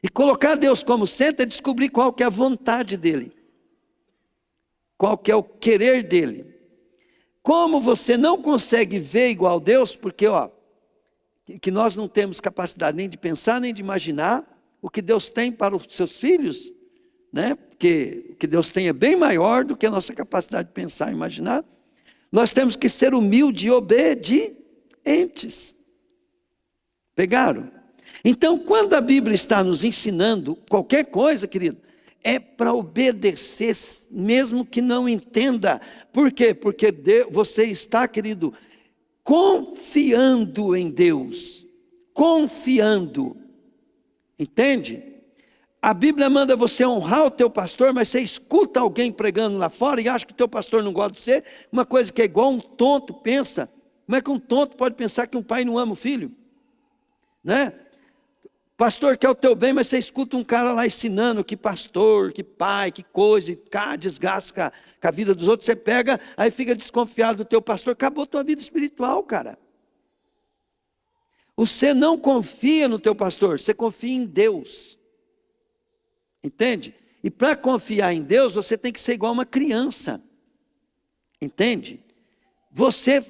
D: E colocar Deus como centro é descobrir qual que é a vontade dEle, qual que é o querer dEle. Como você não consegue ver igual a Deus, porque que nós não temos capacidade nem de pensar, nem de imaginar o que Deus tem para os seus filhos, porque o que Deus tem é bem maior do que a nossa capacidade de pensar e imaginar. Nós temos que ser humildes e obedientes. Pegaram? Então, quando a Bíblia está nos ensinando qualquer coisa, querido, é para obedecer, mesmo que não entenda. Por quê? Porque você está, querido, confiando em Deus. Confiando. Entende? A Bíblia manda você honrar o teu pastor, mas você escuta alguém pregando lá fora e acha que o teu pastor não gosta de você. Uma coisa que é igual um tonto pensa. Como é que um tonto pode pensar que um pai não ama o filho? Pastor quer o teu bem, mas você escuta um cara lá ensinando que pastor, que pai, que coisa, e desgasta com a vida dos outros. Você pega, aí fica desconfiado do teu pastor. Acabou a tua vida espiritual, cara. Você não confia no teu pastor, você confia em Deus. Entende? E para confiar em Deus, você tem que ser igual uma criança. Entende? Você,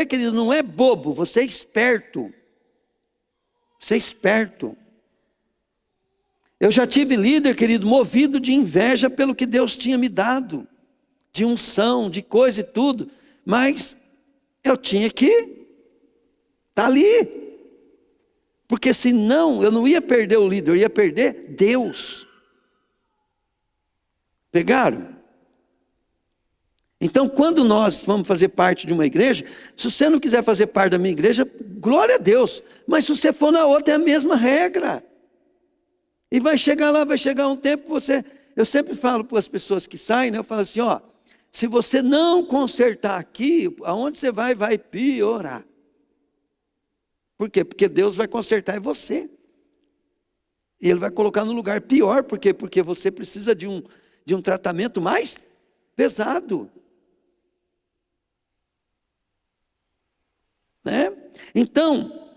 D: querido, não é bobo, você é esperto. Você é esperto. Eu já tive líder, querido, movido de inveja pelo que Deus tinha me dado, de unção, de coisa e tudo, mas eu tinha que estar ali, porque senão eu não ia perder o líder, eu ia perder Deus. Pegaram? Então, quando nós vamos fazer parte de uma igreja, se você não quiser fazer parte da minha igreja, glória a Deus. Mas se você for na outra, é a mesma regra. E vai chegar lá, vai chegar um tempo, eu sempre falo para as pessoas que saem, eu falo assim, se você não consertar aqui, aonde você vai piorar. Por quê? Porque Deus vai consertar em você. E Ele vai colocar no lugar pior, por quê? Porque você precisa de um tratamento mais pesado. Né? Então,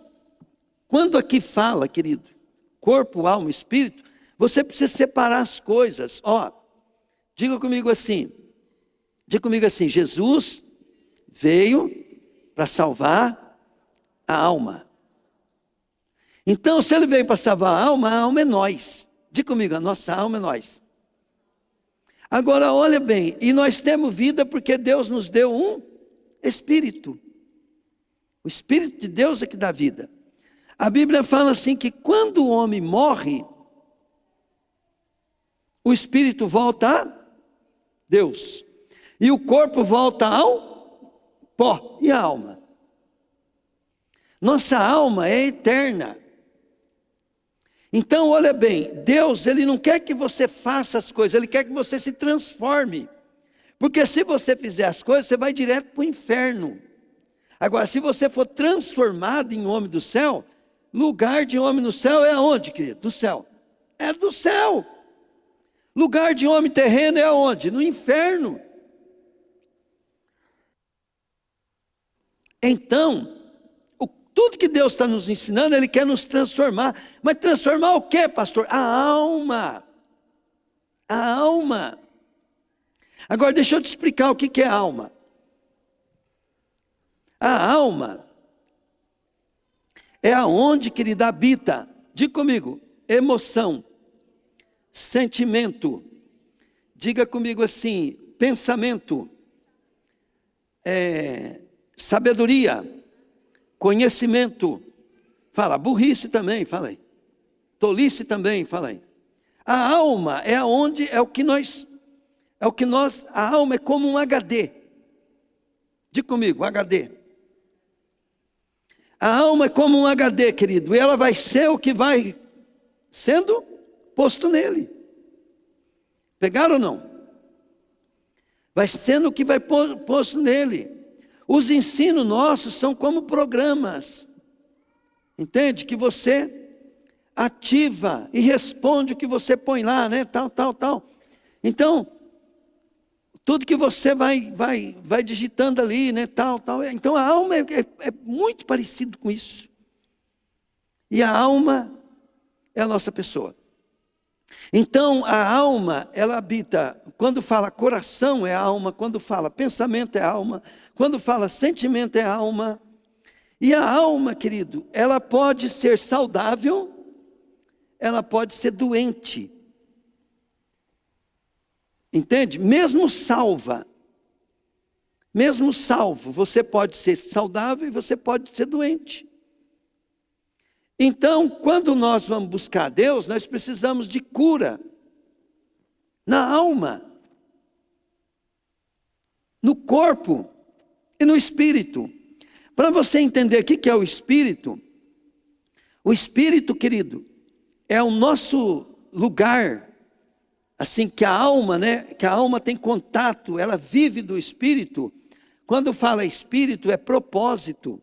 D: quando aqui fala, querido, corpo, alma, espírito, você precisa separar as coisas. Ó, diga comigo assim, Jesus veio para salvar a alma. Então, se Ele veio para salvar a alma é nós. Diga comigo, a nossa alma é nós. Agora, olha bem, e nós temos vida porque Deus nos deu um espírito. O Espírito de Deus é que dá vida. A Bíblia fala assim que quando o homem morre, o espírito volta a Deus. E o corpo volta ao pó. E a alma? Nossa alma é eterna. Então, olha bem, Deus, Ele não quer que você faça as coisas, Ele quer que você se transforme. Porque se você fizer as coisas, você vai direto para o inferno. Agora, se você for transformado em homem do céu, lugar de homem no céu é aonde, querido? Do céu. É do céu. Lugar de homem terreno é aonde? No inferno. Então, tudo que Deus está nos ensinando, Ele quer nos transformar. Mas transformar o quê, pastor? A alma. A alma. Agora, deixa eu te explicar o que é alma. A alma é aonde, querida, habita. Diga comigo, emoção, sentimento. Diga comigo assim, pensamento, sabedoria, conhecimento. Fala, burrice também, fala aí. Tolice também, fala aí. A alma é aonde, a alma é como um HD. Diga comigo, HD. A alma é como um HD, querido, e ela vai ser o que vai sendo posto nele. Pegaram ou não? Vai sendo o que vai posto nele. Os ensinos nossos são como programas. Entende? Que você ativa e responde o que você põe lá, né? Tal. Então, tudo que você vai digitando ali, né? Tal. Então a alma é muito parecido com isso. E a alma é a nossa pessoa. Então a alma, ela habita, quando fala coração é alma, quando fala pensamento é alma, quando fala sentimento é alma. E a alma, querido, ela pode ser saudável, ela pode ser doente. Entende? Mesmo salvo, você pode ser saudável e você pode ser doente. Então, quando nós vamos buscar Deus, nós precisamos de cura na alma, no corpo e no espírito. Para você entender o que é o espírito, querido, é o nosso lugar. Assim que a alma, né? Que a alma tem contato, ela vive do espírito. Quando fala espírito, é propósito. O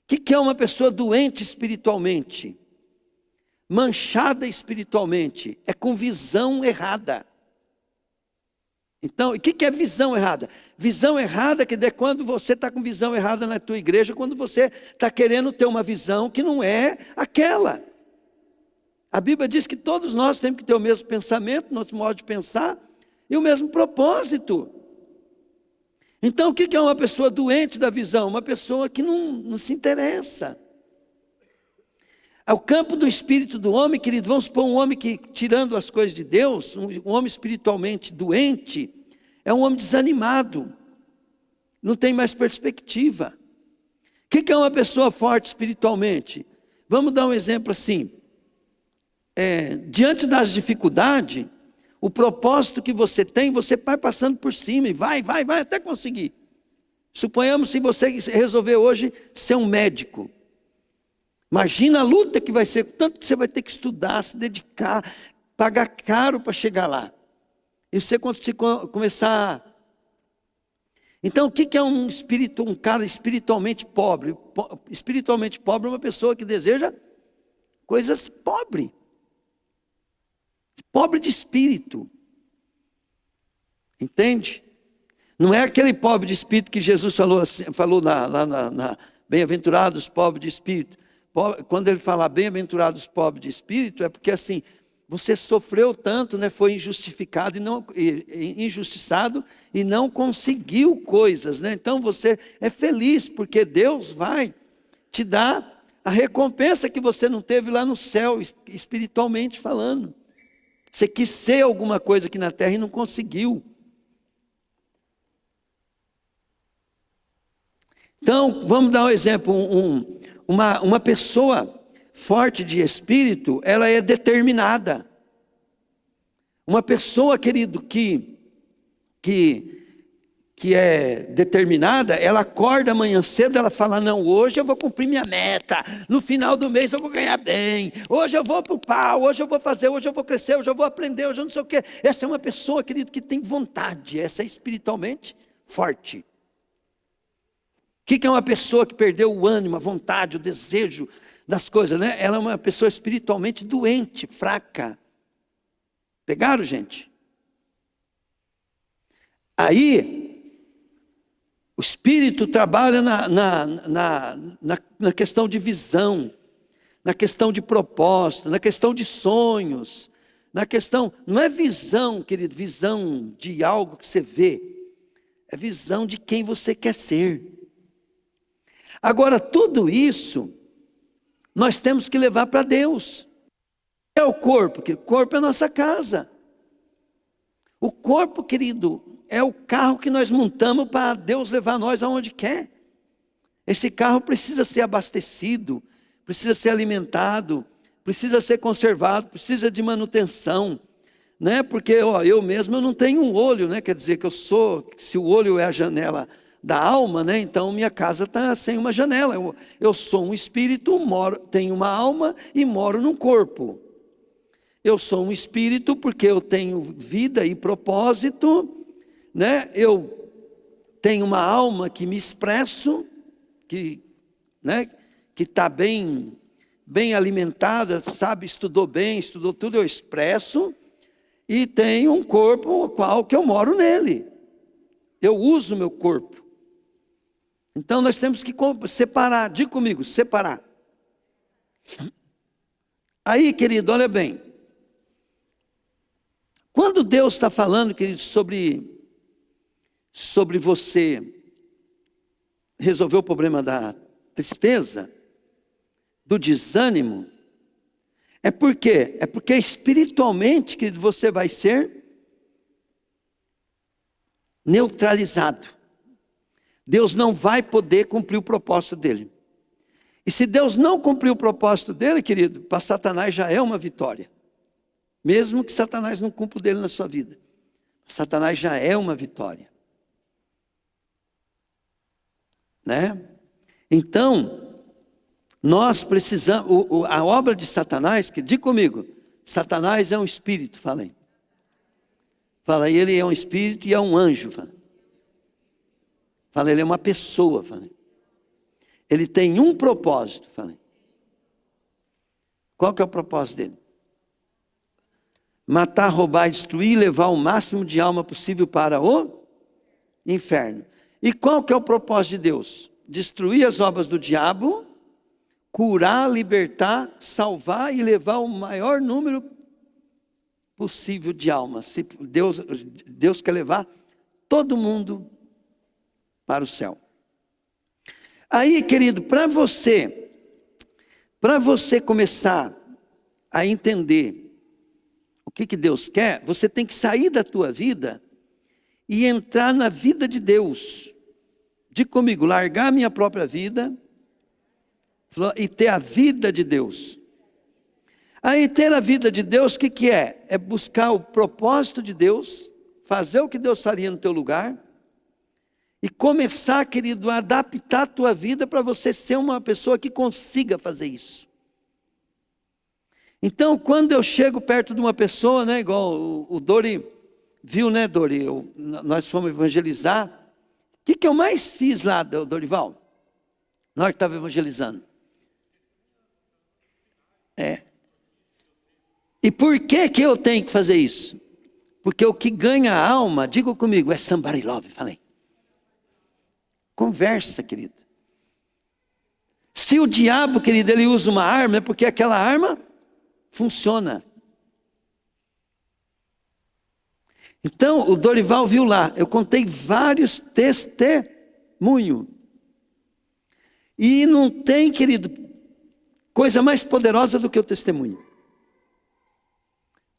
D: que é uma pessoa doente espiritualmente? Manchada espiritualmente. É com visão errada. Então, o que é visão errada? Visão errada que é quando você está com visão errada na tua igreja, quando você está querendo ter uma visão que não é aquela. A Bíblia diz que todos nós temos que ter o mesmo pensamento, nosso modo de pensar e o mesmo propósito. Então, o que é uma pessoa doente da visão? Uma pessoa que não se interessa. Ao campo do espírito do homem, querido, vamos supor um homem que, tirando as coisas de Deus, um homem espiritualmente doente, é um homem desanimado, não tem mais perspectiva. O que é uma pessoa forte espiritualmente? Vamos dar um exemplo assim. Diante das dificuldades, o propósito que você tem, você vai passando por cima e vai até conseguir. Suponhamos se você resolver hoje ser um médico. Imagina a luta que vai ser, tanto que você vai ter que estudar, se dedicar, pagar caro para chegar lá. E você começar... Então, o que é um cara espiritualmente pobre? Espiritualmente pobre é uma pessoa que deseja coisas pobre de espírito. Entende? Não é aquele pobre de espírito que Jesus falou na bem-aventurados pobres de espírito. Quando ele fala bem-aventurados pobres de espírito, é porque assim, você sofreu tanto, né, foi injustificado injustiçado e não conseguiu coisas, né? Então você é feliz porque Deus vai te dar a recompensa que você não teve lá no céu, espiritualmente falando. Você quis ser alguma coisa aqui na terra e não conseguiu. Então, vamos dar um exemplo. Uma pessoa forte de espírito, ela é determinada. Uma pessoa, querido, que é determinada, ela acorda amanhã cedo, ela fala, não, hoje eu vou cumprir minha meta, no final do mês eu vou ganhar bem, hoje eu vou para o pau, hoje eu vou fazer, hoje eu vou crescer, hoje eu vou aprender, hoje eu não sei o quê. Essa é uma pessoa, querido, que tem vontade, essa é espiritualmente forte. O que é uma pessoa que perdeu o ânimo, a vontade, o desejo das coisas, né? Ela é uma pessoa espiritualmente doente, fraca. Pegaram, gente? Aí, o Espírito trabalha na questão de visão, na questão de propósito, na questão de sonhos, na questão, não é visão, querido, visão de algo que você vê, é visão de quem você quer ser. Agora, tudo isso, nós temos que levar para Deus. É o corpo, que o corpo é a nossa casa. O corpo, querido, é o carro que nós montamos para Deus levar nós aonde quer. Esse carro precisa ser abastecido, precisa ser alimentado, precisa ser conservado, precisa de manutenção, né? Porque eu mesmo não tenho um olho, né? Quer dizer que se o olho é a janela da alma, né? Então minha casa está sem uma janela. Eu sou um espírito, tenho uma alma e moro num corpo. Eu sou um espírito porque eu tenho vida e propósito, né? Eu tenho uma alma que me expresso, que está bem alimentada, sabe, estudou bem, estudou tudo, eu expresso, e tenho um corpo qual que eu moro nele. Eu uso o meu corpo. Então nós temos que separar, diga comigo, separar. Aí, querido, olha bem. Quando Deus está falando, querido, sobre você resolver o problema da tristeza, do desânimo, é porque espiritualmente, querido, você vai ser neutralizado. Deus não vai poder cumprir o propósito dele. E se Deus não cumprir o propósito dele, querido, para Satanás já é uma vitória. Mesmo que Satanás não cumpra o dele na sua vida. Satanás já é uma vitória. Né? Então, nós precisamos, a obra de Satanás, que diga comigo, Satanás é um espírito, falei. Fala, ele é um espírito e é um anjo, fala. Fala, ele é uma pessoa, falei. Ele tem um propósito, falei. Qual que é o propósito dele? Matar, roubar, destruir, levar o máximo de alma possível para o inferno. E qual que é o propósito de Deus? Destruir as obras do diabo, curar, libertar, salvar e levar o maior número possível de almas. Se Deus quer levar todo mundo para o céu. Aí, querido, para você começar a entender o que Deus quer, você tem que sair da tua vida e entrar na vida de Deus. Diga comigo, largar a minha própria vida e ter a vida de Deus. Aí ter a vida de Deus, o que é? É buscar o propósito de Deus, fazer o que Deus faria no teu lugar, e começar, querido, a adaptar a tua vida para você ser uma pessoa que consiga fazer isso. Então, quando eu chego perto de uma pessoa, né, igual o Dori viu, né, Dori? Nós fomos evangelizar. O que eu mais fiz lá, Dorival? Na hora que estava evangelizando. E por que eu tenho que fazer isso? Porque o que ganha a alma, diga comigo, é somebody love, falei. Conversa, querido. Se o diabo, querido, ele usa uma arma, é porque aquela arma funciona. Então, o Dorival viu lá, eu contei vários testemunhos. E não tem, querido, coisa mais poderosa do que o testemunho.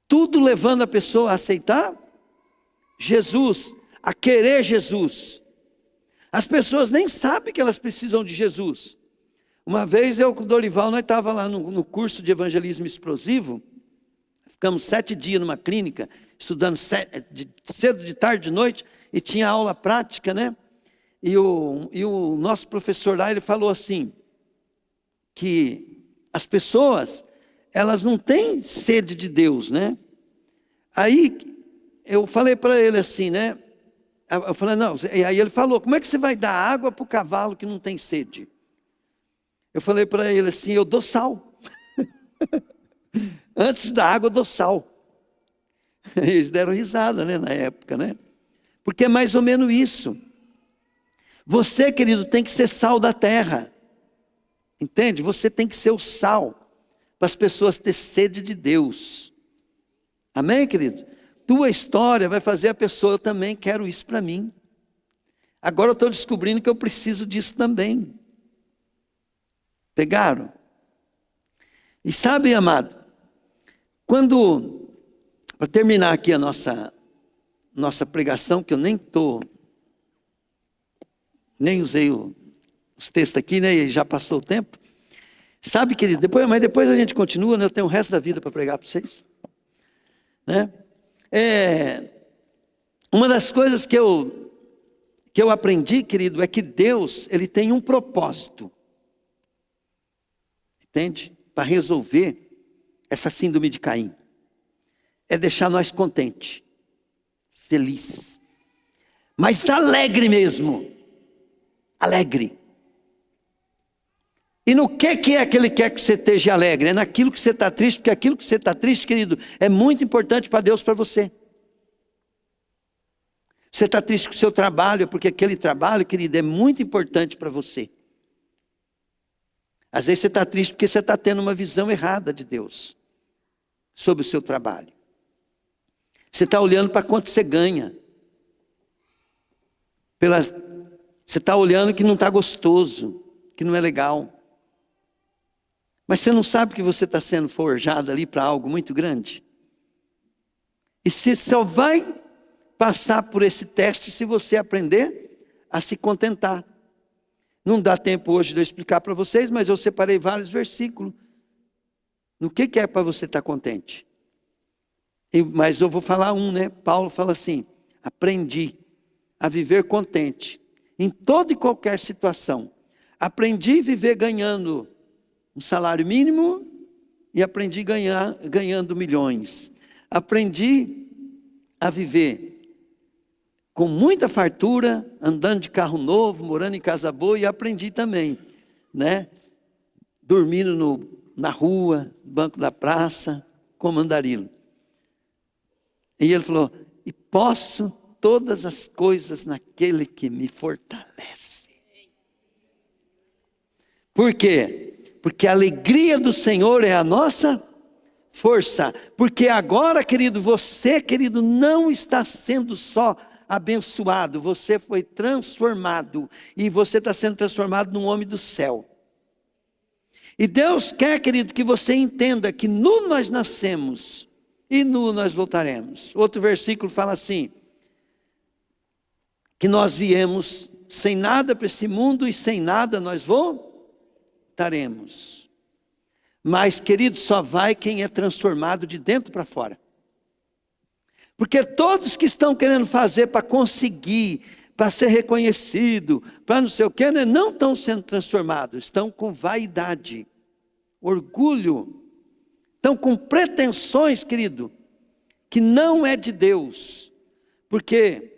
D: Tudo levando a pessoa a aceitar Jesus, a querer Jesus. As pessoas nem sabem que elas precisam de Jesus. Uma vez eu com o Dorival, nós estávamos lá no curso de evangelismo explosivo, ficamos 7 dias numa clínica, estudando cedo, de tarde, de noite, e tinha aula prática, né? E o nosso professor lá, ele falou assim, que as pessoas, elas não têm sede de Deus, né? Aí eu falei para ele assim, né? Eu falei, não, e aí ele falou, como é que você vai dar água para o cavalo que não tem sede? Eu falei para ele assim, eu dou sal. Antes da água eu dou sal. Eles deram risada, né, na época, né? Porque é mais ou menos isso. Você, querido, tem que ser sal da terra. Entende? Você tem que ser o sal para as pessoas terem sede de Deus. Amém, querido? Tua história vai fazer a pessoa, eu também quero isso para mim. Agora eu estou descobrindo que eu preciso disso também. Pegaram? E sabe, amado, para terminar aqui a nossa pregação, que eu nem usei os textos aqui, né, e já passou o tempo. Sabe, querido, mas depois a gente continua, né, eu tenho o resto da vida para pregar para vocês. Né? Uma das coisas que eu aprendi, querido, é que Deus, Ele tem um propósito. Entende? Para resolver essa síndrome de Caim. É deixar nós contentes, feliz, mas alegre mesmo. Alegre. E no que é que Ele quer que você esteja alegre? É naquilo que você está triste, porque aquilo que você está triste, querido, é muito importante para Deus, para você. Você está triste com o seu trabalho, porque aquele trabalho, querido, é muito importante para você. Às vezes você está triste porque você está tendo uma visão errada de Deus sobre o seu trabalho. Você está olhando para quanto você ganha. Você está olhando que não está gostoso, que não é legal. Mas você não sabe que você está sendo forjado ali para algo muito grande? E você só vai passar por esse teste se você aprender a se contentar. Não dá tempo hoje de eu explicar para vocês, mas eu separei vários versículos. No que é para você estar contente? Mas eu vou falar né? Paulo fala assim, aprendi a viver contente em toda e qualquer situação. Aprendi a viver ganhando um salário mínimo e aprendi ganhando milhões. Aprendi a viver com muita fartura, andando de carro novo, morando em casa boa, e aprendi também, né? Dormindo na rua, no banco da praça, como andarilho. E ele falou, e posso todas as coisas naquele que me fortalece. Por quê? Porque a alegria do Senhor é a nossa força. Porque agora, querido, você, querido, não está sendo só abençoado, você foi transformado, e você está sendo transformado num homem do céu. E Deus quer, querido, que você entenda que nu nós nascemos, e nu nós voltaremos. Outro versículo fala assim, que nós viemos sem nada para esse mundo, e sem nada nós voltaremos. Mas, querido, só vai quem é transformado de dentro para fora. Porque todos que estão querendo fazer para conseguir, para ser reconhecido, para não sei o quê, né, não estão sendo transformados, estão com vaidade, orgulho, estão com pretensões, querido, que não é de Deus. Porque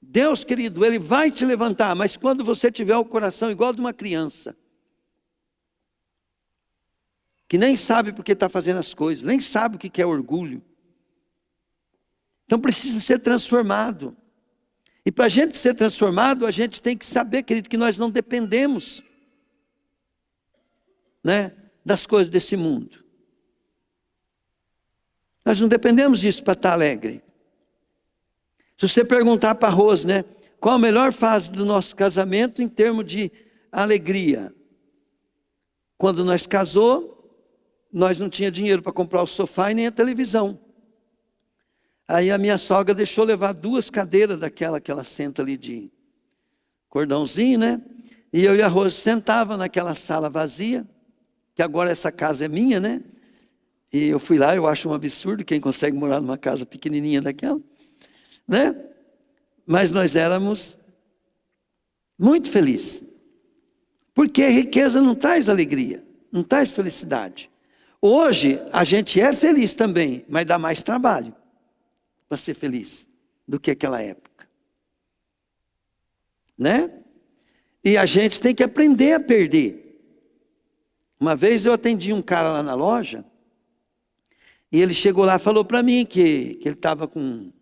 D: Deus, querido, Ele vai te levantar, mas quando você tiver o coração igual de uma criança, que nem sabe por que está fazendo as coisas, nem sabe o que é orgulho. Então precisa ser transformado. E para a gente ser transformado, a gente tem que saber, querido, que nós não dependemos, né, das coisas desse mundo. Nós não dependemos disso para estar alegre. Se você perguntar para a Rose, né, qual a melhor fase do nosso casamento em termos de alegria? Quando nós casou, nós não tínhamos dinheiro para comprar o sofá e nem a televisão. Aí a minha sogra deixou levar 2 cadeiras daquela que ela senta ali de cordãozinho, né? E eu e a Rose sentava naquela sala vazia, que agora essa casa é minha, né? E eu fui lá, eu acho um absurdo quem consegue morar numa casa pequenininha daquela, né? Mas nós éramos muito felizes. Porque a riqueza não traz alegria, não traz felicidade. Hoje a gente é feliz também, mas dá mais trabalho para ser feliz do que aquela época, né? E a gente tem que aprender a perder. Uma vez eu atendi um cara lá na loja, e ele chegou lá e falou para mim que ele estava com...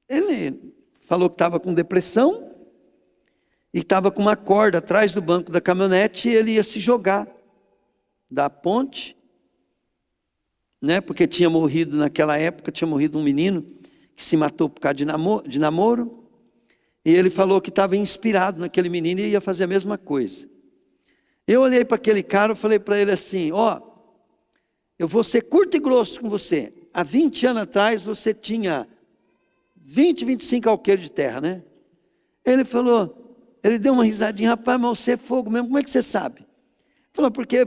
D: Ele falou que estava com depressão, e estava com uma corda atrás do banco da caminhonete, e ele ia se jogar da ponte, né? Porque tinha morrido naquela época, tinha morrido um menino que se matou por causa de namoro, e ele falou que estava inspirado naquele menino e ia fazer a mesma coisa. Eu olhei para aquele cara e falei para ele assim, ó, eu vou ser curto e grosso com você. Há 20 anos atrás você tinha 20, 25 alqueires de terra, né? Ele falou, ele deu uma risadinha, rapaz, mas você é fogo mesmo, como é que você sabe? Ele falou, porque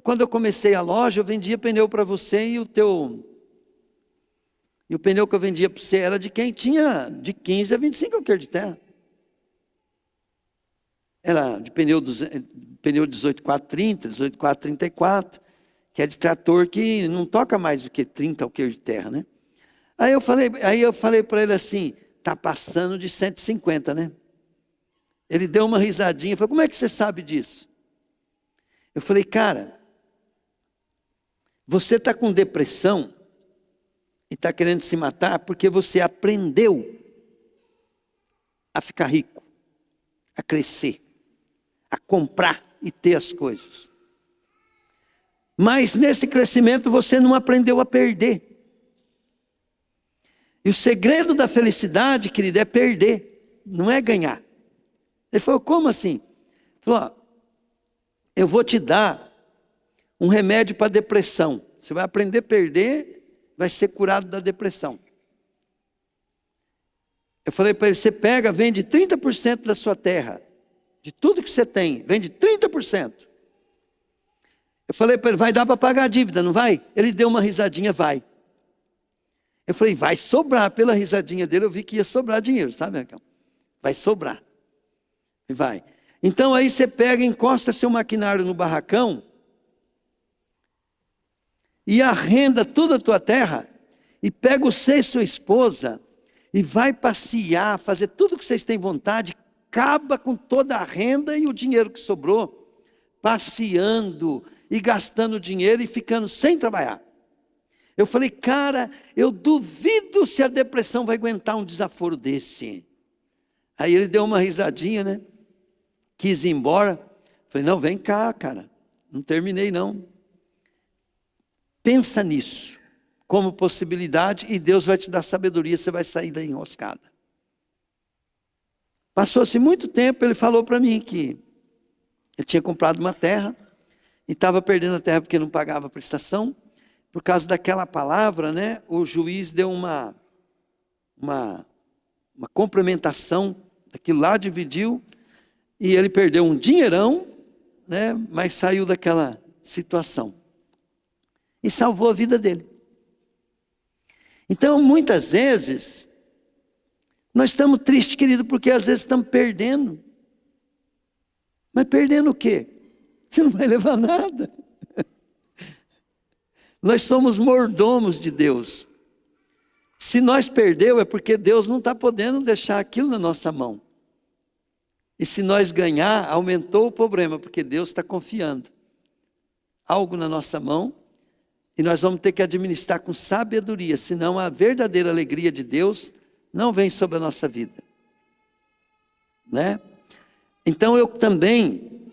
D: quando eu comecei a loja, eu vendia pneu para você e o pneu que eu vendia para você era de quem tinha de 15 a 25 alqueires de terra. Era de pneu 18430, 18434, que é de trator que não toca mais do que 30 alqueires de terra, né? Aí eu falei para ele assim, tá passando de 150, né? Ele deu uma risadinha, falou, como é que você sabe disso? Eu falei, cara, você está com depressão e está querendo se matar porque você aprendeu a ficar rico, a crescer, a comprar e ter as coisas. Mas nesse crescimento você não aprendeu a perder. E o segredo da felicidade, querido, é perder, não é ganhar. Ele falou, como assim? Ele falou, ó, eu vou te dar um remédio para depressão. Você vai aprender a perder, vai ser curado da depressão. Eu falei para ele, você pega, vende 30% da sua terra, de tudo que você tem, vende 30%. Eu falei para ele, vai dar para pagar a dívida, não vai? Ele deu uma risadinha, vai. Eu falei, vai sobrar. Pela risadinha dele, eu vi que ia sobrar dinheiro, sabe, Raquel? Vai sobrar. E vai. Então aí você pega, encosta seu maquinário no barracão e arrenda toda a tua terra e pega você e sua esposa e vai passear, fazer tudo o que vocês têm vontade, acaba com toda a renda e o dinheiro que sobrou, passeando e gastando dinheiro e ficando sem trabalhar. Eu falei, cara, eu duvido se a depressão vai aguentar um desaforo desse. Aí ele deu uma risadinha, né? Quis ir embora. Falei, não, vem cá, cara. Não terminei, não. Pensa nisso como possibilidade e Deus vai te dar sabedoria, você vai sair da enroscada. Passou-se muito tempo, ele falou para mim que ele tinha comprado uma terra e estava perdendo a terra porque não pagava a prestação. Por causa daquela palavra, né, o juiz deu uma complementação, daquilo lá dividiu, e ele perdeu um dinheirão, né, mas saiu daquela situação. E salvou a vida dele. Então, muitas vezes, nós estamos tristes, querido, porque às vezes estamos perdendo. Mas perdendo o quê? Você não vai levar nada. Nós somos mordomos de Deus. Se nós perdeu, é porque Deus não está podendo deixar aquilo na nossa mão. E se nós ganhar, aumentou o problema, porque Deus está confiando. algo na nossa mão e nós vamos ter que administrar com sabedoria, senão a verdadeira alegria de Deus não vem sobre a nossa vida, né? Então eu também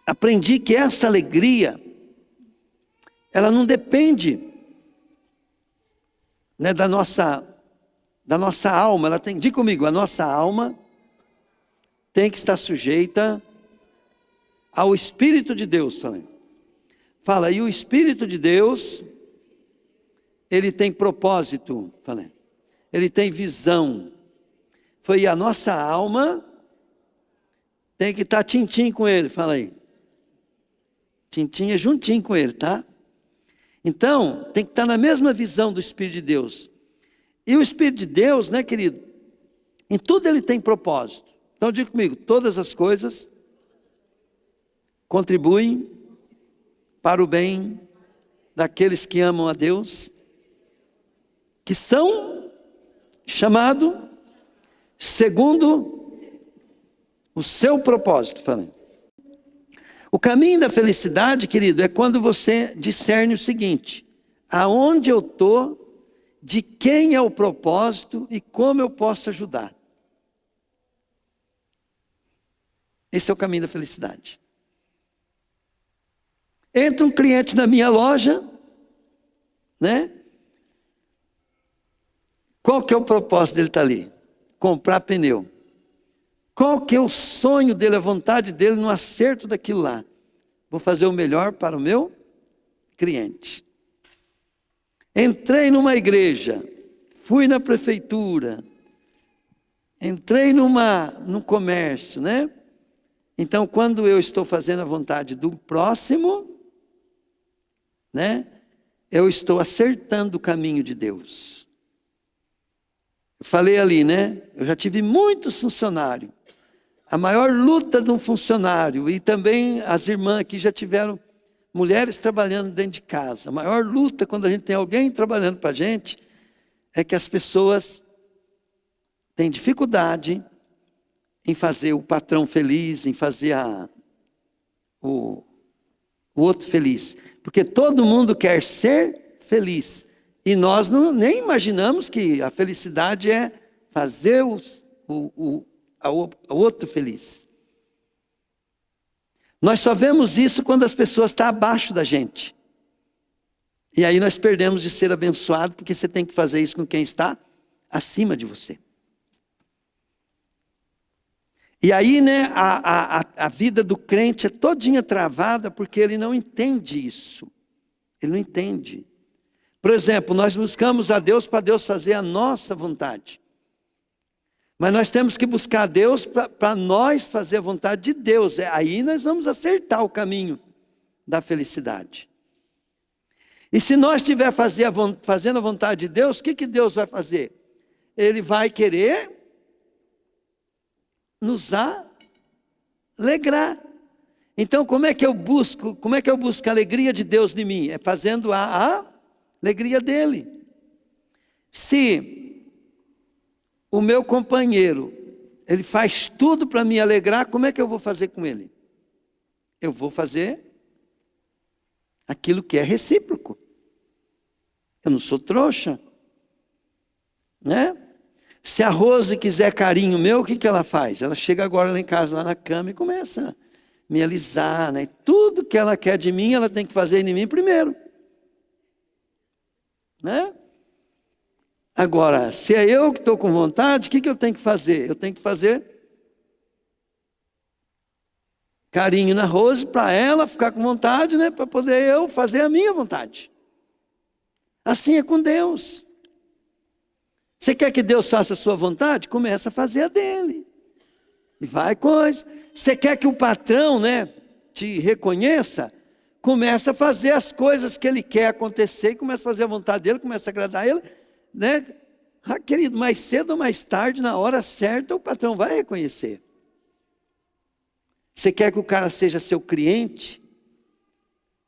D: aprendi que essa alegria, ela não depende, né, da nossa alma. Ela tem, diga comigo, a nossa alma tem que estar sujeita ao Espírito de Deus. Fala, e o Espírito de Deus, ele tem propósito, ele tem visão. Foi a nossa alma tem que estar tintim com ele, fala aí. Tintim é juntinho com ele, tá? Então, tem que estar na mesma visão do Espírito de Deus. E o Espírito de Deus, né, querido? Em tudo ele tem propósito. Então, diga comigo, todas as coisas contribuem para o bem daqueles que amam a Deus, que são chamados segundo o seu propósito. Falei. O caminho da felicidade, querido, é quando você discerne o seguinte: aonde eu estou, de quem é o propósito e como eu posso ajudar. Esse é o caminho da felicidade. Entra um cliente na minha loja, né? Qual que é o propósito dele estar ali? Comprar pneu. Qual que é o sonho dele, a vontade dele no acerto daquilo lá? Vou fazer o melhor para o meu cliente. Entrei numa igreja, fui na prefeitura, entrei num comércio, né? Então, quando eu estou fazendo a vontade do próximo, né? Eu estou acertando o caminho de Deus. Eu falei ali, né? Eu já tive muitos funcionários. A maior luta de um funcionário, e também as irmãs aqui já tiveram mulheres trabalhando dentro de casa. A maior luta quando a gente tem alguém trabalhando para a gente, é que as pessoas têm dificuldade em fazer o patrão feliz, em fazer o outro feliz. Porque todo mundo quer ser feliz. E nós nem imaginamos que a felicidade é fazer o outro feliz. Nós só vemos isso quando as pessoas estão abaixo da gente. E aí nós perdemos de ser abençoado, porque você tem que fazer isso com quem está acima de você. E aí, né, a vida do crente é todinha travada, porque ele não entende isso. Ele não entende. Por exemplo, nós buscamos a Deus para Deus fazer a nossa vontade. Mas nós temos que buscar a Deus para nós fazer a vontade de Deus. Aí nós vamos acertar o caminho da felicidade. E se nós estiver fazendo a vontade de Deus, o que Deus vai fazer? Ele vai querer nos alegrar. Então, como é que eu busco a alegria de Deus em mim? É fazendo a alegria dele. Se o meu companheiro, ele faz tudo para me alegrar, como é que eu vou fazer com ele? Eu vou fazer aquilo que é recíproco. Eu não sou trouxa, né? Se a Rose quiser carinho meu, o que ela faz? Ela chega agora lá em casa, lá na cama, e começa a me alisar, né? Tudo que ela quer de mim, ela tem que fazer em mim primeiro, né? Agora, se é eu que estou com vontade, o que eu tenho que fazer? Eu tenho que fazer carinho na Rose, para ela ficar com vontade, né? Para poder eu fazer a minha vontade. Assim é com Deus. Você quer que Deus faça a sua vontade? Começa a fazer a dele. E vai coisa. Você quer que o patrão, né, te reconheça? Começa a fazer as coisas que ele quer acontecer, e começa a fazer a vontade dele, começa a agradar ele, né? Querido, mais cedo ou mais tarde, na hora certa, o patrão vai reconhecer. Você quer que o cara seja seu cliente?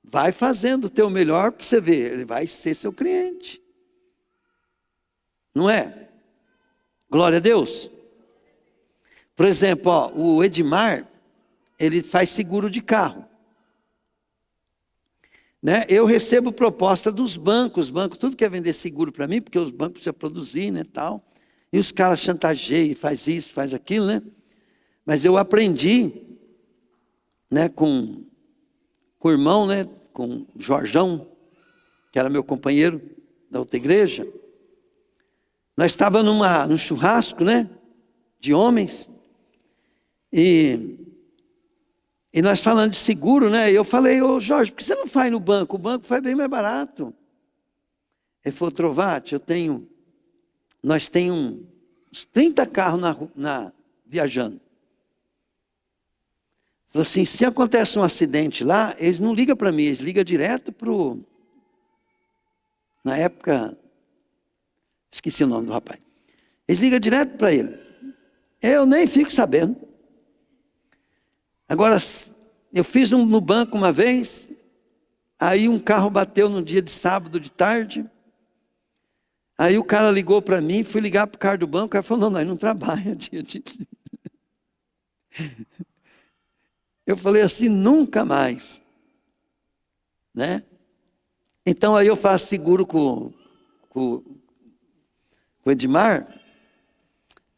D: Vai fazendo o teu melhor para você ver, ele vai ser seu cliente. Não é? Glória a Deus. Por exemplo, o Edmar, ele faz seguro de carro. né? Eu recebo proposta dos bancos, os bancos tudo quer vender seguro para mim, porque os bancos precisam produzir, né, tal. E os caras chantageiam, faz isso, faz aquilo, né? Mas eu aprendi, né, com o irmão, né, com o Jorjão, que era meu companheiro da outra igreja. Nós estávamos num churrasco, né, de homens, e nós falando de seguro, né, e eu falei: ô Jorge, por que você não faz no banco? O banco faz bem mais barato. Ele falou: Trovati, nós temos uns 30 carros viajando. Falou assim: se acontece um acidente lá, eles não ligam para mim, eles ligam direto na época, esqueci o nome do rapaz. Eles ligam direto para ele. Eu nem fico sabendo. Agora, eu fiz no banco uma vez, aí um carro bateu num dia de sábado de tarde. Aí o cara ligou para mim, fui ligar para o cara do banco, o cara falou: não, nós não trabalhamos dia de... Eu falei assim: nunca mais, né? Então aí eu faço seguro com o Edmar,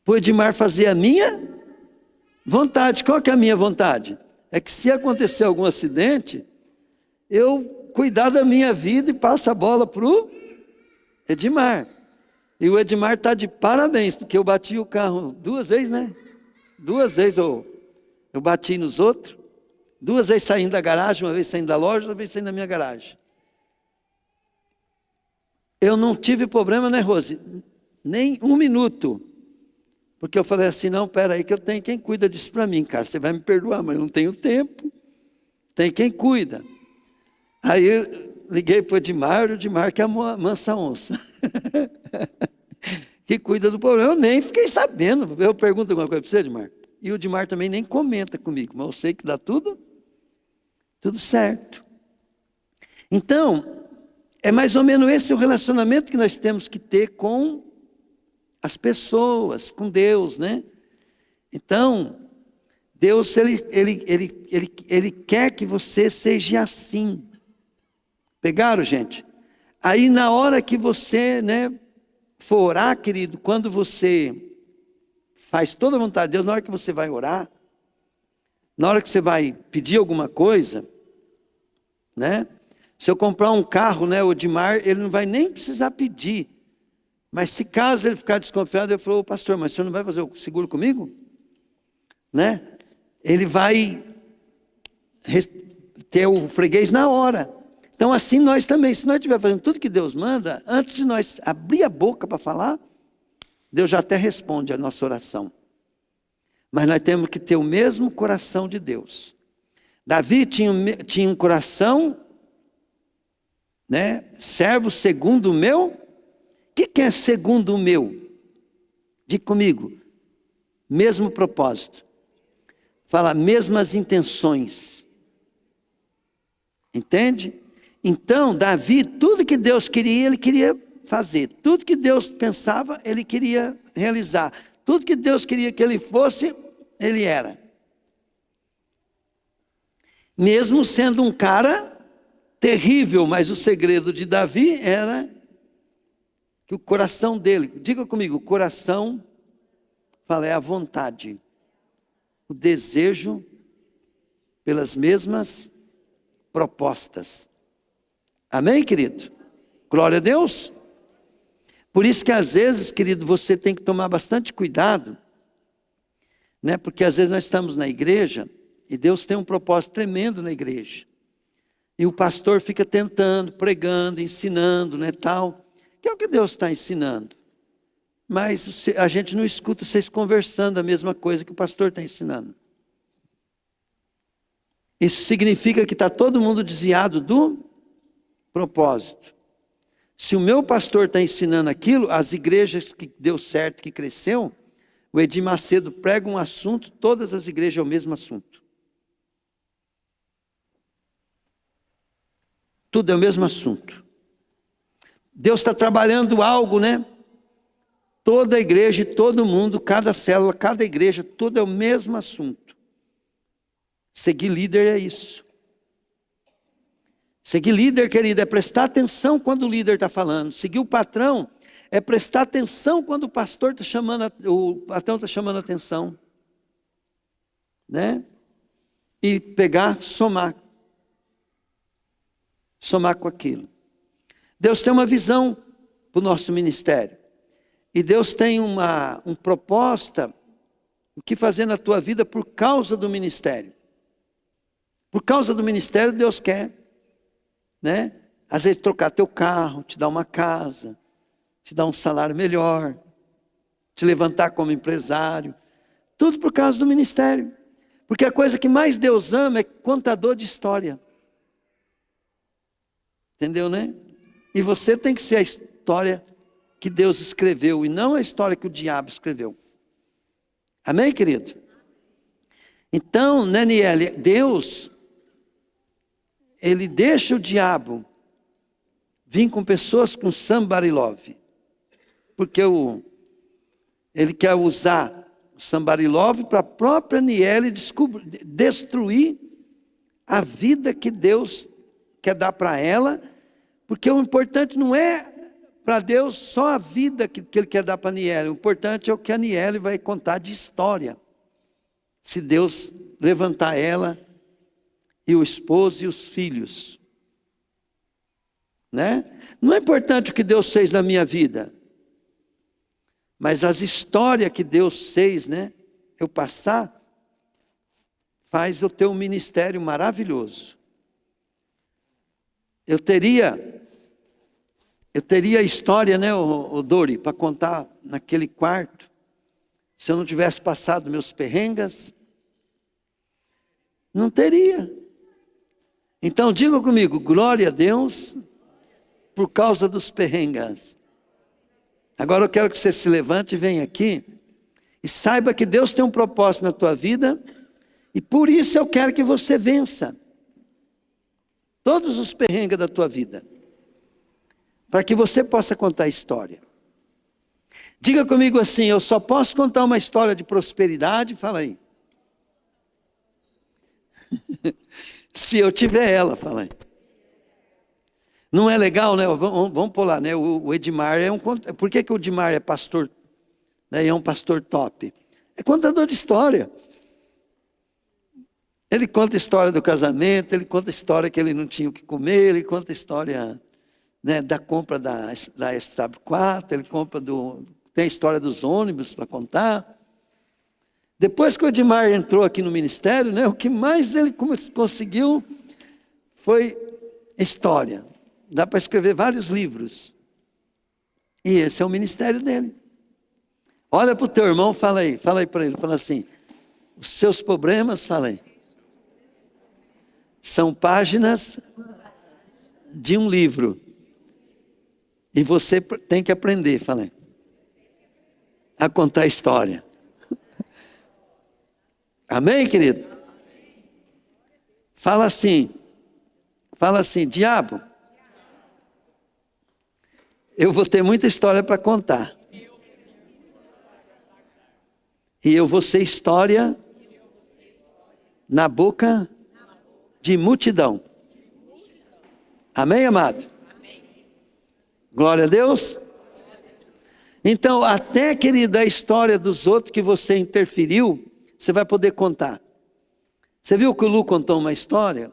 D: para o Edmar fazer a minha vontade. Qual que é a minha vontade? É que se acontecer algum acidente, eu cuidar da minha vida e passo a bola para o Edmar. E o Edmar está de parabéns, porque eu bati o carro 2 vezes, né? 2 vezes eu bati nos outros. 2 vezes saindo da garagem, uma vez saindo da loja, outra vez saindo da minha garagem. Eu não tive problema, né, Rose? Nem 1 minuto. Porque eu falei assim: não, espera aí que eu tenho quem cuida disso para mim, cara. Você vai me perdoar, mas eu não tenho tempo. Tem quem cuida. Aí eu liguei para o Edmar que é a mansa onça. Que cuida do problema. Eu nem fiquei sabendo. Eu pergunto alguma coisa para você, Edmar? E o Edmar também nem comenta comigo, mas eu sei que dá tudo certo. Então, é mais ou menos esse o relacionamento que nós temos que ter com as pessoas, com Deus, né? Então, Deus, ele quer que você seja assim. Pegaram, gente? Aí na hora que você, né, for orar, querido, quando você faz toda a vontade de Deus, na hora que você vai orar, na hora que você vai pedir alguma coisa, né? Se eu comprar um carro, né, o Edmar, ele não vai nem precisar pedir. Mas se caso ele ficar desconfiado, ele falou: pastor, mas o senhor não vai fazer o seguro comigo? Né? Ele vai ter o freguês na hora. Então assim nós também, se nós estivermos fazendo tudo que Deus manda, antes de nós abrir a boca para falar, Deus já até responde a nossa oração. Mas nós temos que ter o mesmo coração de Deus. Davi tinha um coração, né? Servo segundo o meu. O que é segundo o meu? Diga comigo. Mesmo propósito. Fala, mesmas intenções. Entende? Então, Davi, tudo que Deus queria, ele queria fazer. Tudo que Deus pensava, ele queria realizar. Tudo que Deus queria que ele fosse, ele era. Mesmo sendo um cara terrível, mas o segredo de Davi era que o coração dele, diga comigo, o coração, fala, é a vontade, o desejo pelas mesmas propostas. Amém, querido? Glória a Deus. Por isso que às vezes, querido, você tem que tomar bastante cuidado, né? Porque às vezes nós estamos na igreja e Deus tem um propósito tremendo na igreja. E o pastor fica tentando, pregando, ensinando, né, tal. Que é o que Deus está ensinando. Mas a gente não escuta vocês conversando a mesma coisa que o pastor está ensinando. Isso significa que está todo mundo desviado do propósito. Se o meu pastor está ensinando aquilo, as igrejas que deu certo, que cresceu, o Edir Macedo prega um assunto, todas as igrejas é o mesmo assunto. Tudo é o mesmo assunto. Deus está trabalhando algo, né? Toda a igreja e todo mundo, cada célula, cada igreja, tudo é o mesmo assunto. Seguir líder é isso. Seguir líder, querido, é prestar atenção quando o líder está falando. Seguir o patrão é prestar atenção quando o pastor está chamando, o patrão está chamando a atenção. Né? E pegar, somar com aquilo. Deus tem uma visão para o nosso ministério. E Deus tem uma proposta, o que fazer na tua vida por causa do ministério. Por causa do ministério, Deus quer, né? Às vezes trocar teu carro, te dar uma casa, te dar um salário melhor, te levantar como empresário. Tudo por causa do ministério. Porque a coisa que mais Deus ama é contador de história. Entendeu, né? E você tem que ser a história que Deus escreveu e não a história que o diabo escreveu. Amém, querido? Então, Naniele, Deus, Ele deixa o diabo vir com pessoas com somebody love. Porque Ele quer usar o somebody love para a própria Niele destruir a vida que Deus quer dar para ela. Porque o importante não é para Deus só a vida que Ele quer dar para a Niele. O importante é o que a Niele vai contar de história. Se Deus levantar ela e o esposo e os filhos. Né? Não é importante o que Deus fez na minha vida. Mas as histórias que Deus fez, né? Eu passar, faz o teu ministério maravilhoso. Eu teria a história, né, o Dori, para contar naquele quarto, se eu não tivesse passado meus perrengas, não teria. Então diga comigo, glória a Deus, por causa dos perrengas. Agora eu quero que você se levante e venha aqui, e saiba que Deus tem um propósito na tua vida, e por isso eu quero que você vença todos os perrengues da tua vida, para que você possa contar a história. Diga comigo assim, eu só posso contar uma história de prosperidade, fala aí. Se eu tiver ela, fala aí. Não é legal, né? Vamos pular, né? O Edmar é um... Por que o Edmar é pastor? Né? É um pastor top. É contador de história. Ele conta a história do casamento, ele conta a história que ele não tinha o que comer, ele conta a história, né, da compra da SW4, ele tem a história dos ônibus para contar. Depois que o Edmar entrou aqui no ministério, né, o que mais ele conseguiu foi história. Dá para escrever vários livros. E esse é o ministério dele. Olha para o teu irmão, fala aí para ele, fala assim, os seus problemas, fala aí, são páginas de um livro. E você tem que aprender, fala aí, a contar a história. Amém, querido? Fala assim, diabo, eu vou ter muita história para contar. E eu vou ser história na boca de multidão. Amém, amado? Glória a Deus. Então, até, querida, a história dos outros que você interferiu, você vai poder contar. Você viu que o Lu contou uma história?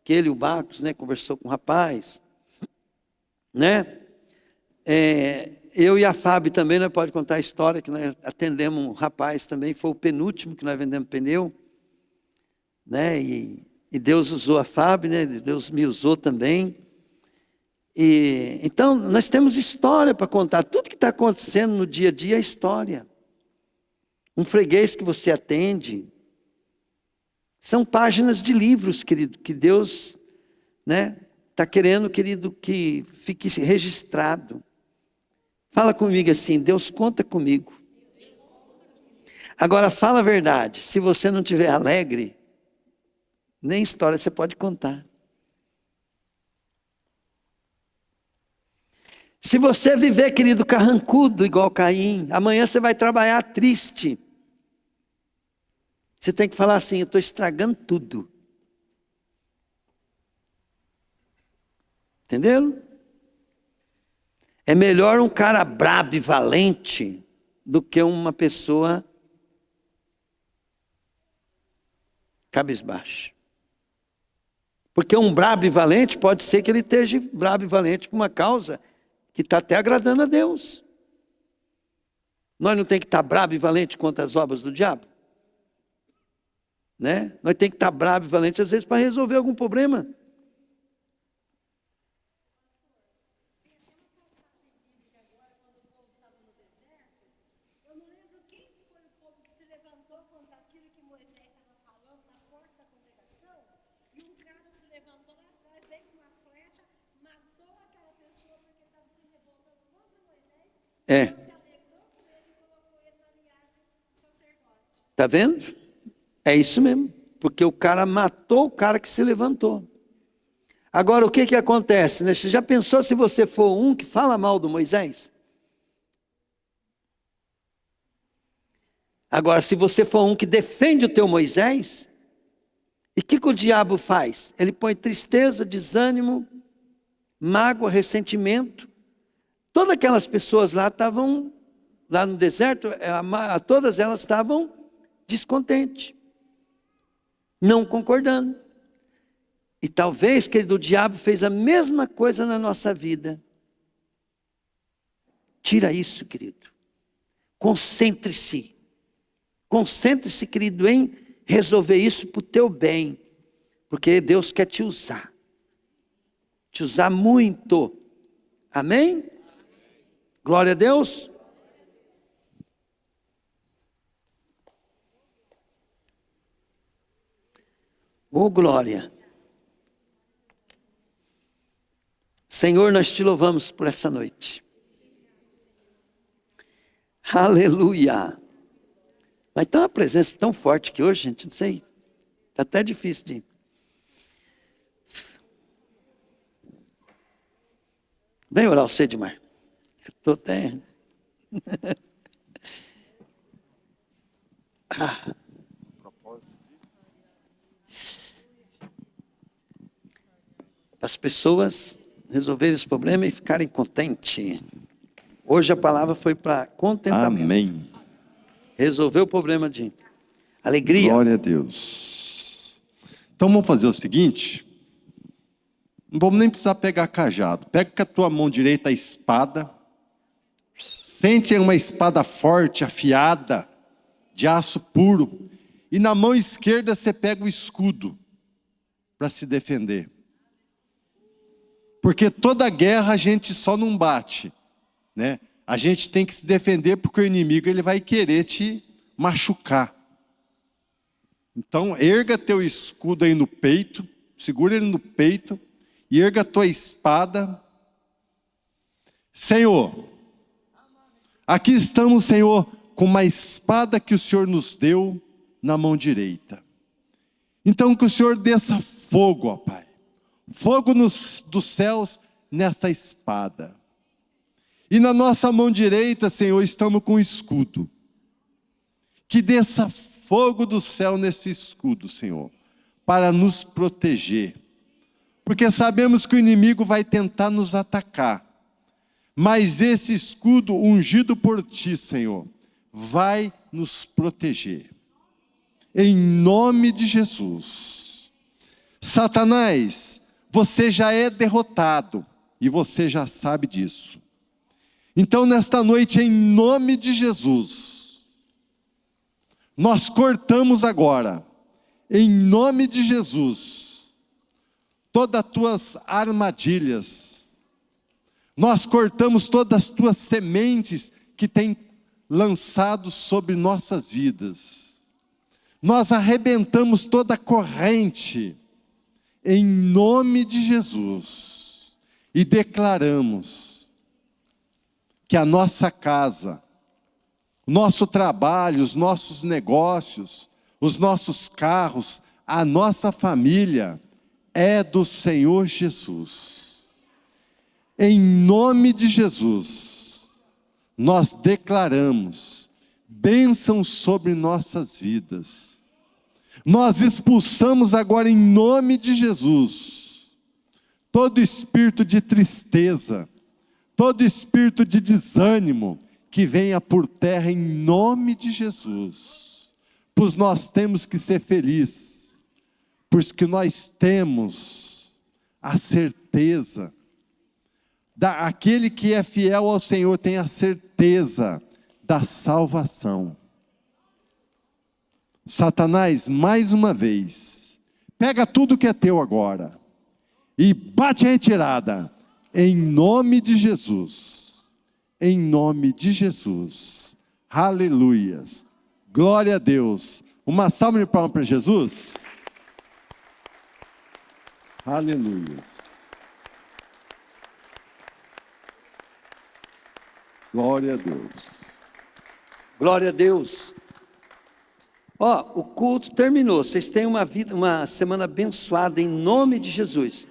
D: Que ele e o Bacos, né, conversou com um rapaz, né? Eu e a Fábio também, nós podemos contar a história que nós atendemos um rapaz também, foi o penúltimo que nós vendemos pneu, né? E Deus usou a Fábio, né? Deus me usou também. Então, nós temos história para contar. Tudo que está acontecendo no dia a dia é história. Um freguês que você atende. São páginas de livros, querido, que Deus, né, está querendo, querido, que fique registrado. Fala comigo assim, Deus conta comigo. Agora, fala a verdade. Se você não estiver alegre, nem história você pode contar. Se você viver, querido, carrancudo igual Caim, amanhã você vai trabalhar triste. Você tem que falar assim, eu estou estragando tudo. Entenderam? É melhor um cara brabo e valente do que uma pessoa cabisbaixo. Porque um brabo e valente pode ser que ele esteja brabo e valente por uma causa que está até agradando a Deus. Nós não temos que estar brabo e valente contra as obras do diabo? Né? Nós temos que estar bravo e valente às vezes para resolver algum problema. É. Está vendo? É isso mesmo. Porque o cara matou o cara que se levantou. Agora, o que acontece? Né? Você já pensou se você for um que fala mal do Moisés? Agora, se você for um que defende o teu Moisés, e o que o diabo faz? Ele põe tristeza, desânimo, mágoa, ressentimento. Todas aquelas pessoas lá estavam, lá no deserto, todas elas estavam descontentes, não concordando. E talvez, querido, o diabo fez a mesma coisa na nossa vida. Tira isso, querido. Concentre-se. Concentre-se, querido, em resolver isso para o teu bem. Porque Deus quer te usar. Te usar muito. Amém? Glória a Deus. Oh, glória. Senhor, nós te louvamos por essa noite. Aleluia. Mas tem uma presença tão forte que hoje, gente, não sei, está até difícil de... Vem orar você, Edmar. Eu estou até... As pessoas resolverem os problemas e ficarem contentes. Hoje a palavra foi para contentamento.
B: Amém.
D: Resolver o problema de alegria.
B: Glória a Deus. Então vamos fazer o seguinte. Não vamos nem precisar pegar cajado. Pega com a tua mão direita a espada. Sente uma espada forte, afiada, de aço puro. E na mão esquerda você pega o escudo para se defender. Porque toda guerra a gente só não bate, né? A gente tem que se defender porque o inimigo ele vai querer te machucar. Então erga teu escudo aí no peito, segura ele no peito e erga a tua espada. Senhor, aqui estamos, Senhor, com uma espada que o Senhor nos deu na mão direita. Então que o Senhor desça fogo, ó Pai. Fogo dos céus nessa espada. E na nossa mão direita, Senhor, estamos com o escudo. Que desça fogo do céu nesse escudo, Senhor, para nos proteger. Porque sabemos que o inimigo vai tentar nos atacar. Mas esse escudo ungido por Ti, Senhor, vai nos proteger. Em nome de Jesus. Satanás, você já é derrotado e você já sabe disso. Então nesta noite, em nome de Jesus, nós cortamos agora, em nome de Jesus, todas as tuas armadilhas. Nós cortamos todas as tuas sementes que têm lançado sobre nossas vidas. Nós arrebentamos toda a corrente, em nome de Jesus, e declaramos que a nossa casa, o nosso trabalho, os nossos negócios, os nossos carros, a nossa família é do Senhor Jesus. Em nome de Jesus, nós declaramos bênção sobre nossas vidas. Nós expulsamos agora em nome de Jesus todo espírito de tristeza, todo espírito de desânimo, que venha por terra em nome de Jesus. Pois nós temos que ser felizes, porque nós temos a certeza, aquele que é fiel ao Senhor tem a certeza da salvação. Satanás, mais uma vez, pega tudo que é teu agora, e bate a retirada, em nome de Jesus. Em nome de Jesus. Aleluias. Glória a Deus. Uma salva de palmas para Jesus. Aleluia. Glória a Deus.
D: Glória a Deus. Ó, o culto terminou. Vocês têm uma semana abençoada em nome de Jesus.